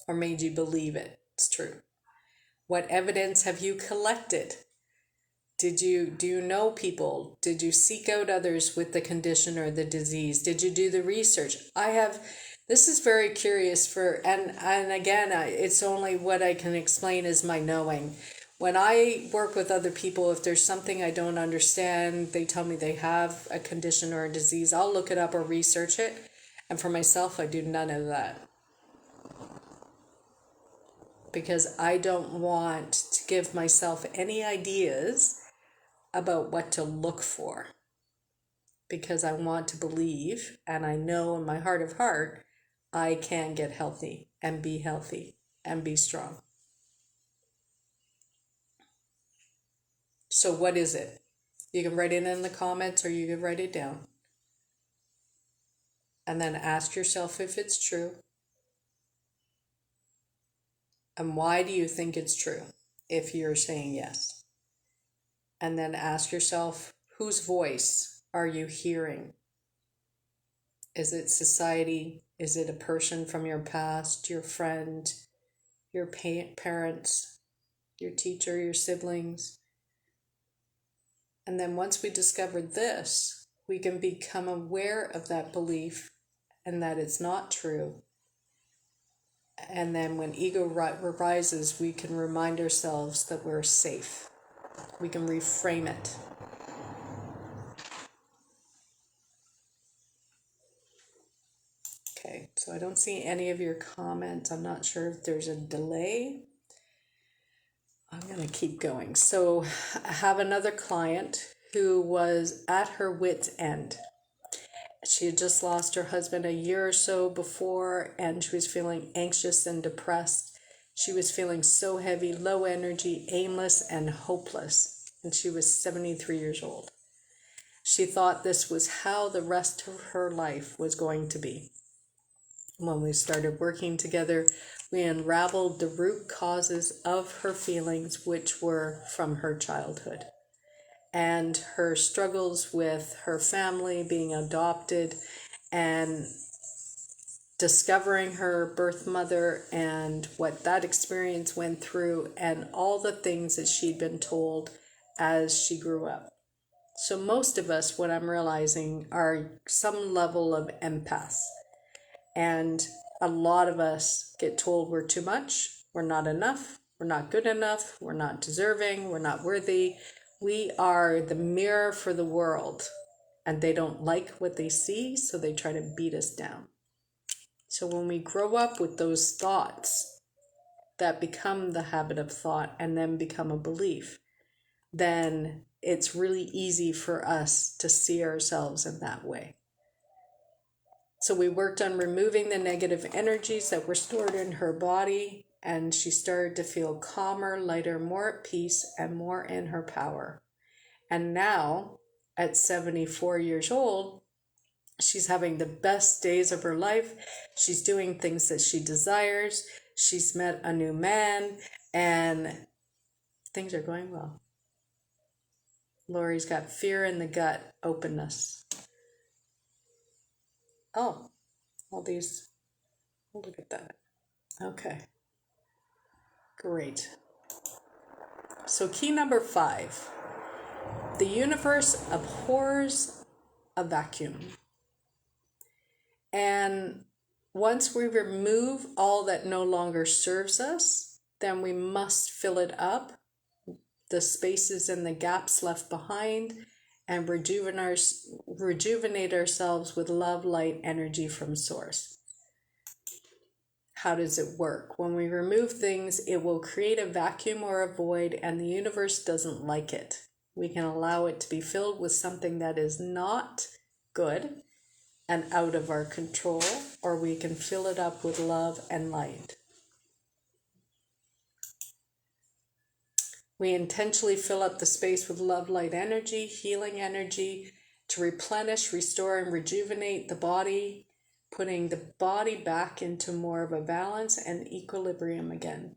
Or made you believe it's true? What evidence have you collected? Do you know people? Did you seek out others with the condition or the disease? Did you do the research? This is very curious and again, it's only what I can explain is my knowing. When I work with other people, if there's something I don't understand, they tell me they have a condition or a disease, I'll look it up or research it. And for myself, I do none of that. Because I don't want to give myself any ideas about what to look for, because I want to believe, and I know in my heart of heart I can get healthy and be strong. So what is it? You can write it in the comments or you can write it down, and then ask yourself if it's true, and why do you think it's true if you're saying yes. And then ask yourself, whose voice are you hearing? Is it society? Is it a person from your past, your friend, your parents, your teacher, your siblings? And then once we discover this, we can become aware of that belief and that it's not true. And then when ego rises, we can remind ourselves that we're safe. We can reframe it. Okay, so I don't see any of your comments. I'm not sure if there's a delay. I'm going to keep going. So I have another client who was at her wit's end. She had just lost her husband a year or so before, and she was feeling anxious and depressed. She was feeling so heavy, low energy, aimless, and hopeless. And she was 73 years old. She thought this was how the rest of her life was going to be. When we started working together, we unraveled the root causes of her feelings, which were from her childhood, and her struggles with her family, being adopted, and discovering her birth mother and what that experience went through, and all the things that she'd been told as she grew up. So most of us, what I'm realizing, are some level of empaths. And a lot of us get told we're too much, we're not enough, we're not good enough, we're not deserving, we're not worthy. We are the mirror for the world, and they don't like what they see, so they try to beat us down. So when we grow up with those thoughts that become the habit of thought and then become a belief, then it's really easy for us to see ourselves in that way. So we worked on removing the negative energies that were stored in her body, and she started to feel calmer, lighter, more at peace, and more in her power. And now at 74 years old, she's having the best days of her life. She's doing things that she desires. She's met a new man, and things are going well. Lori's got fear in the gut, openness. Oh, all these. Look at that. Okay. Great. So key number 5. The universe abhors a vacuum. And once we remove all that no longer serves us, then we must fill it up, the spaces and the gaps left behind, and rejuvenate ourselves with love, light, energy from source. How does it work? When we remove things, it will create a vacuum or a void, and the universe doesn't like it. We can allow it to be filled with something that is not good and out of our control, or we can fill it up with love and light. We intentionally fill up the space with love, light energy, healing energy to replenish, restore, and rejuvenate the body, putting the body back into more of a balance and equilibrium again,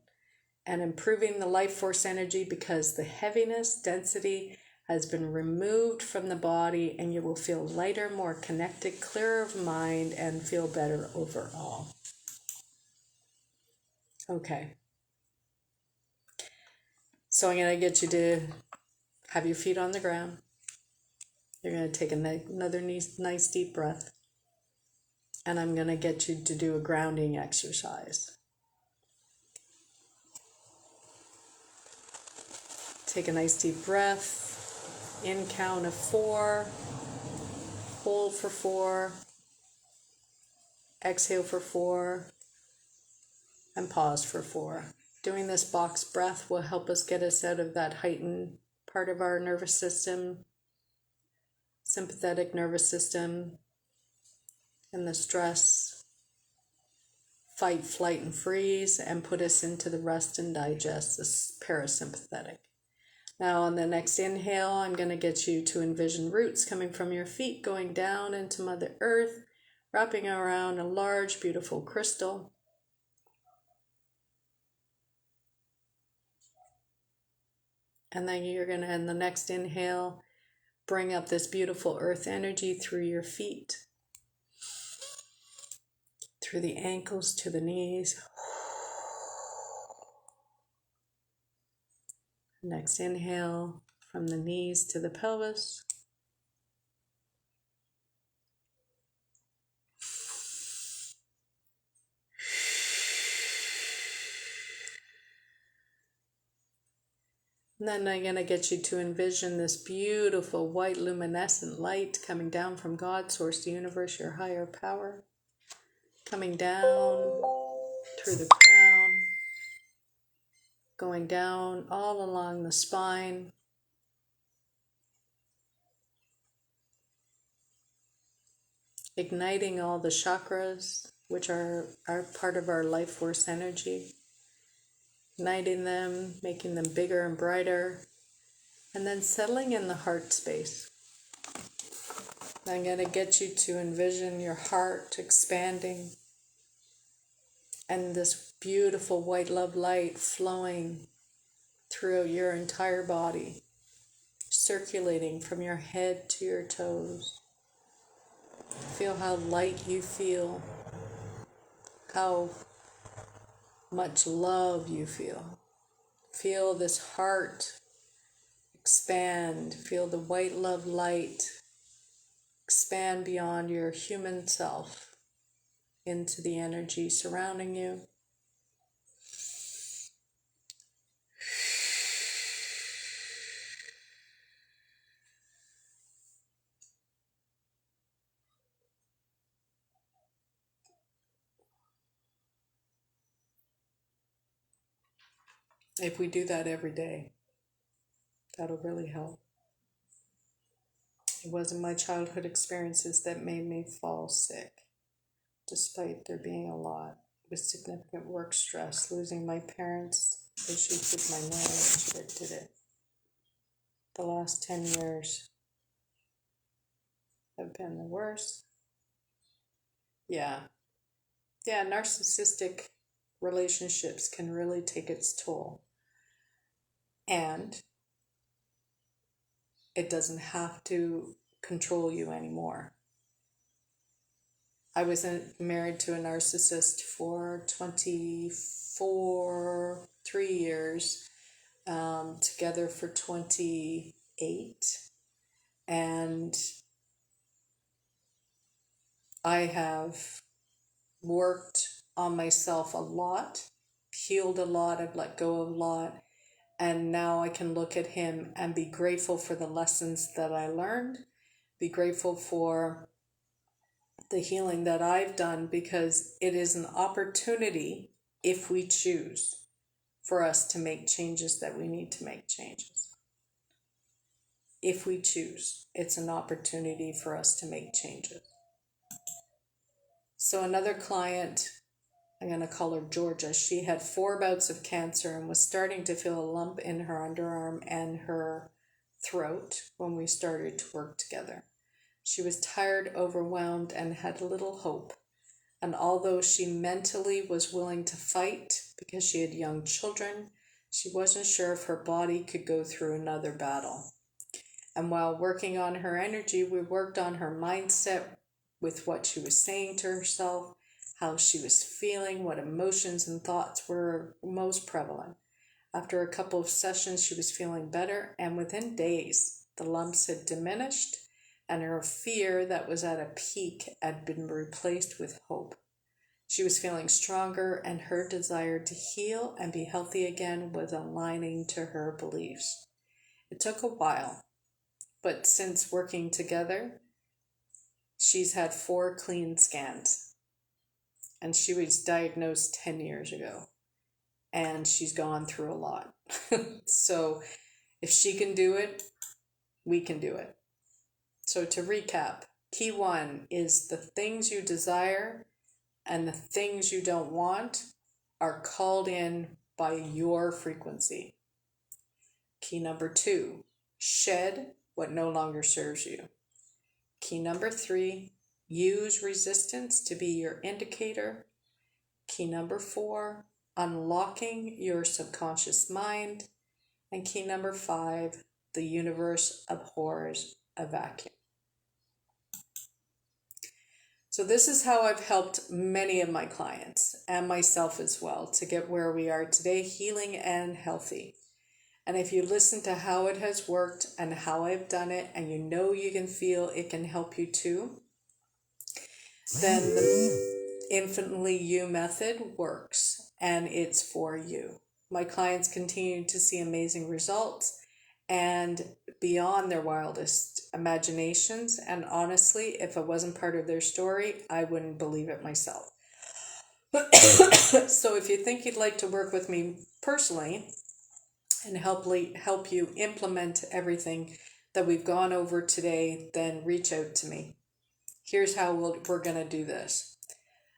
and improving the life force energy because the heaviness, density has been removed from the body, and you will feel lighter, more connected, clearer of mind, and feel better overall. Okay. So I'm going to get you to have your feet on the ground. You're going to take another nice deep breath. And I'm going to get you to do a grounding exercise. Take a nice deep breath. In count of 4. Hold for 4. Exhale for 4. And pause for 4. Doing this box breath will help us get us out of that heightened part of our nervous system, sympathetic nervous system, and the stress, fight, flight, and freeze, and put us into the rest and digest, this parasympathetic. Now on the next inhale, I'm going to get you to envision roots coming from your feet, going down into Mother Earth, wrapping around a large, beautiful crystal. And then you're going to, in the next inhale, bring up this beautiful earth energy through your feet, through the ankles to the knees. Next inhale, from the knees to the pelvis. And then I'm going to get you to envision this beautiful white luminescent light coming down from God, Source, the universe, your higher power, coming down through the crown, going down all along the spine, igniting all the chakras, which are part of our life force energy, igniting them, making them bigger and brighter, and then settling in the heart space. I'm going to get you to envision your heart expanding and this beautiful white love light flowing through your entire body, circulating from your head to your toes. Feel how light you feel, how much love you feel. Feel this heart expand. Feel the white love light expand beyond your human self into the energy surrounding you. If we do that every day, that'll really help. It wasn't my childhood experiences that made me fall sick, despite there being a lot with significant work stress, losing my parents, issues with my marriage that did it. The last 10 years have been the worst. Yeah. Yeah, narcissistic relationships can really take its toll. And it doesn't have to control you anymore. I was married to a narcissist for 3 years, together for 28. And I have worked on myself a lot, healed a lot, I've let go of a lot. And now I can look at him and be grateful for the lessons that I learned, be grateful for the healing that I've done, because it is an opportunity, if we choose, for us to make changes that we need to make changes. If we choose, it's an opportunity for us to make changes. So another client, I'm going to call her Georgia, she had 4 bouts of cancer and was starting to feel a lump in her underarm and her throat when we started to work together. She was tired, overwhelmed, and had little hope. And although she mentally was willing to fight because she had young children, she wasn't sure if her body could go through another battle. And while working on her energy, we worked on her mindset with what she was saying to herself, how she was feeling, what emotions and thoughts were most prevalent. After a couple of sessions, she was feeling better, and within days, the lumps had diminished, and her fear that was at a peak had been replaced with hope. She was feeling stronger, and her desire to heal and be healthy again was aligning to her beliefs. It took a while, but since working together, she's had 4 clean scans, and she was diagnosed 10 years ago, and she's gone through a lot. So if she can do it, we can do it. So to recap, key 1 is the things you desire and the things you don't want are called in by your frequency. Key number 2, shed what no longer serves you. Key number 3, use resistance to be your indicator. Key number 4, unlocking your subconscious mind. And key number 5, the universe abhors a vacuum. So this is how I've helped many of my clients and myself as well to get where we are today, healing and healthy. And if you listen to how it has worked and how I've done it, and you know you can feel it can help you too, then the Infinitely You method works, and it's for you. My clients continue to see amazing results and beyond their wildest imaginations. And honestly, if it wasn't part of their story, I wouldn't believe it myself. So if you think you'd like to work with me personally and help you implement everything that we've gone over today, then reach out to me. Here's how we're going to do this.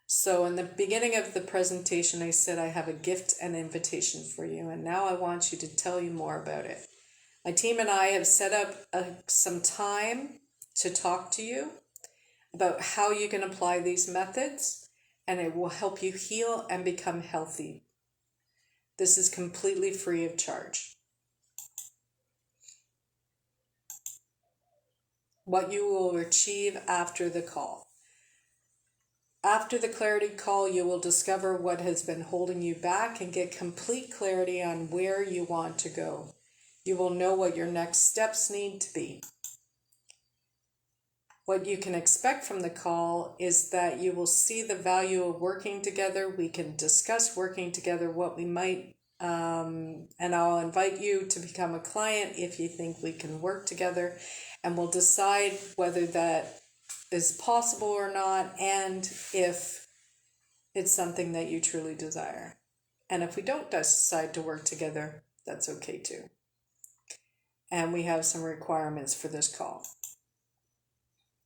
So in the beginning of the presentation, I said I have a gift and invitation for you, and now I want you to tell you more about it. My team and I have set up some time to talk to you about how you can apply these methods, and it will help you heal and become healthy. This is completely free of charge. What you will achieve after the call. After the clarity call, you will discover what has been holding you back and get complete clarity on where you want to go. You will know what your next steps need to be. What you can expect from the call is that you will see the value of working together. We can discuss working together, what we might, and I'll invite you to become a client if you think we can work together, and we'll decide whether that is possible or not, and if it's something that you truly desire. And if we don't decide to work together, that's okay too. And we have some requirements for this call.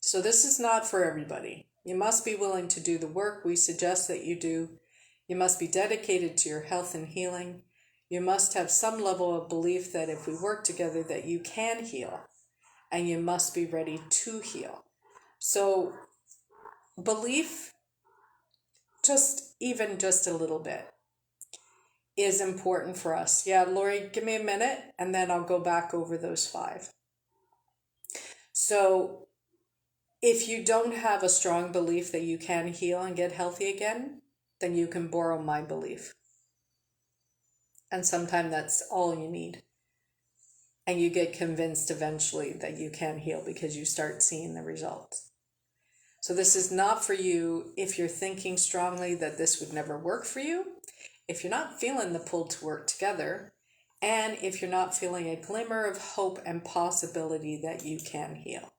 So this is not for everybody. You must be willing to do the work we suggest that you do. You must be dedicated to your health and healing. You must have some level of belief that if we work together that you can heal, and you must be ready to heal. So belief, just a little bit, is important for us. Yeah, Lori, give me a minute and then I'll go back over those 5. So if you don't have a strong belief that you can heal and get healthy again, then you can borrow my belief. And sometimes that's all you need. And you get convinced eventually that you can heal because you start seeing the results. So this is not for you if you're thinking strongly that this would never work for you, if you're not feeling the pull to work together, and if you're not feeling a glimmer of hope and possibility that you can heal.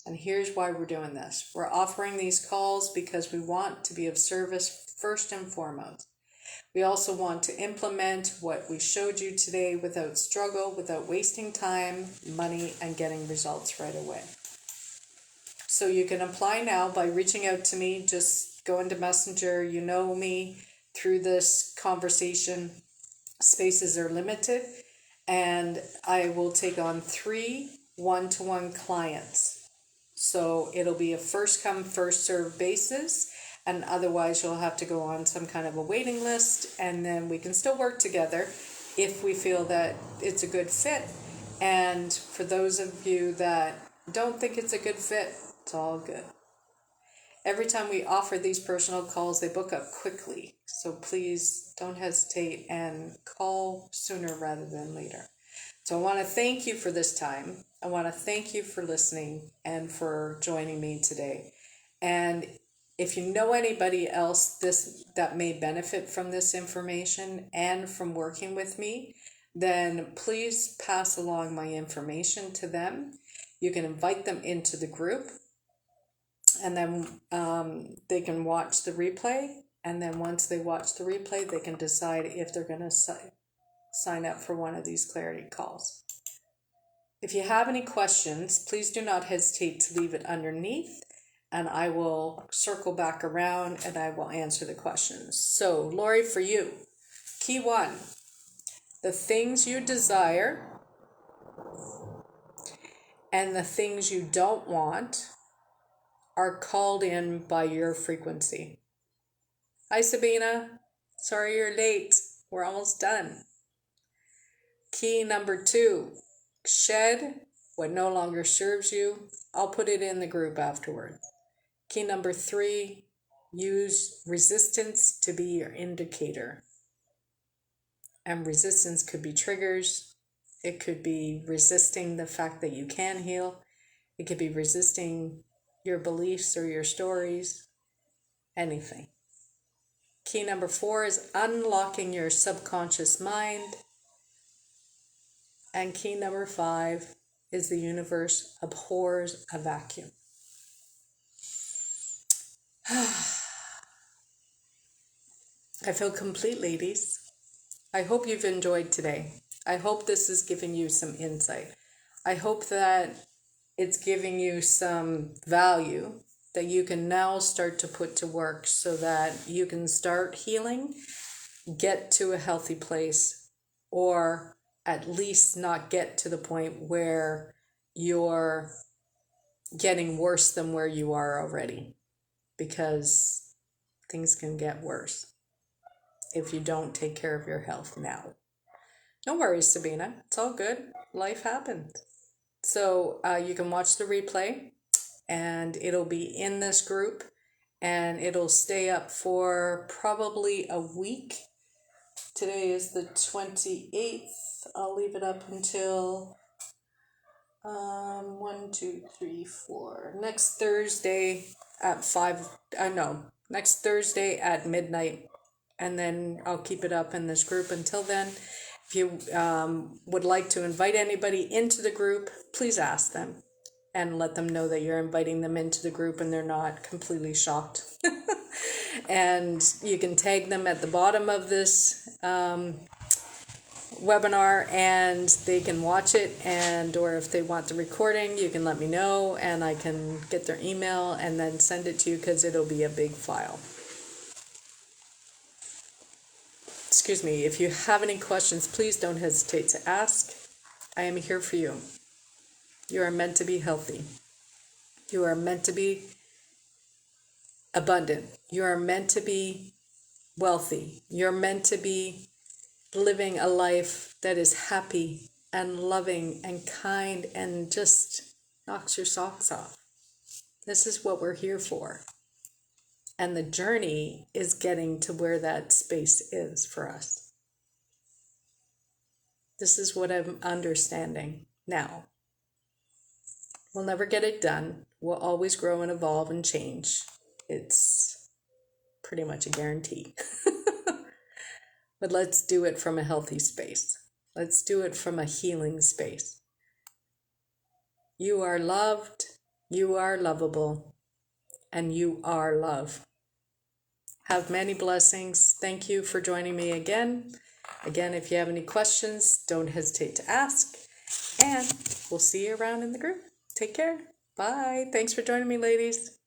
And here's why we're doing this. We're offering these calls because we want to be of service first and foremost. We also want to implement what we showed you today without struggle, without wasting time, money, and getting results right away. So you can apply now by reaching out to me. Just go into Messenger. You know me through this conversation. Spaces are limited, and I will take on 3 one-to-one clients. So it'll be a first come, first serve basis, and otherwise you'll have to go on some kind of a waiting list, and then we can still work together if we feel that it's a good fit. And for those of you that don't think it's a good fit, it's all good. Every time we offer these personal calls, they book up quickly. So please don't hesitate and call sooner rather than later. So I want to thank you for this time. I want to thank you for listening and for joining me today. And if you know anybody else that may benefit from this information and from working with me, then please pass along my information to them. You can invite them into the group, and then they can watch the replay. And then once they watch the replay, they can decide if they're going to sign up for one of these clarity calls. If you have any questions, please do not hesitate to leave it underneath, and I will circle back around and I will answer the questions. So, Lori, for you, key 1, the things you desire and the things you don't want are called in by your frequency. Hi, Sabina. Sorry you're late. We're almost done. Key number 2, shed what no longer serves you. I'll put it in the group afterward. Key number 3, use resistance to be your indicator. And resistance could be triggers. It could be resisting the fact that you can heal. It could be resisting your beliefs or your stories. Anything. Key number 4 is unlocking your subconscious mind. And key number 5 is the universe abhors a vacuum. I feel complete, ladies. I hope you've enjoyed today. I hope this has given you some insight. I hope that it's giving you some value that you can now start to put to work so that you can start healing, get to a healthy place, or at least not get to the point where you're getting worse than where you are already, because things can get worse if you don't take care of your health now. No worries, Sabina. It's all good. Life happens. So you can watch the replay, and it'll be in this group, and it'll stay up for probably a week. Today is the 28th. I'll leave it up until 1, 2, 3, 4. Next Thursday at 5. Next Thursday at midnight, and then I'll keep it up in this group until then. If you would like to invite anybody into the group, please ask them and let them know that you're inviting them into the group and they're not completely shocked. And you can tag them at the bottom of this webinar, and they can watch it, and or if they want the recording, you can let me know and I can get their email and then send it to you, because it'll be a big file. Excuse me, if you have any questions, please don't hesitate to ask. I am here for you. You are meant to be healthy. You are meant to be abundant. You are meant to be wealthy. You're meant to be living a life that is happy and loving and kind and just knocks your socks off. This is what we're here for. And the journey is getting to where that space is for us. This is what I'm understanding now. We'll never get it done. We'll always grow and evolve and change. It's pretty much a guarantee. But let's do it from a healthy space. Let's do it from a healing space. You are loved, you are lovable, and you are love. Have many blessings. Thank you for joining me again. Again, if you have any questions, don't hesitate to ask. And we'll see you around in the group. Take care. Bye. Thanks for joining me, ladies.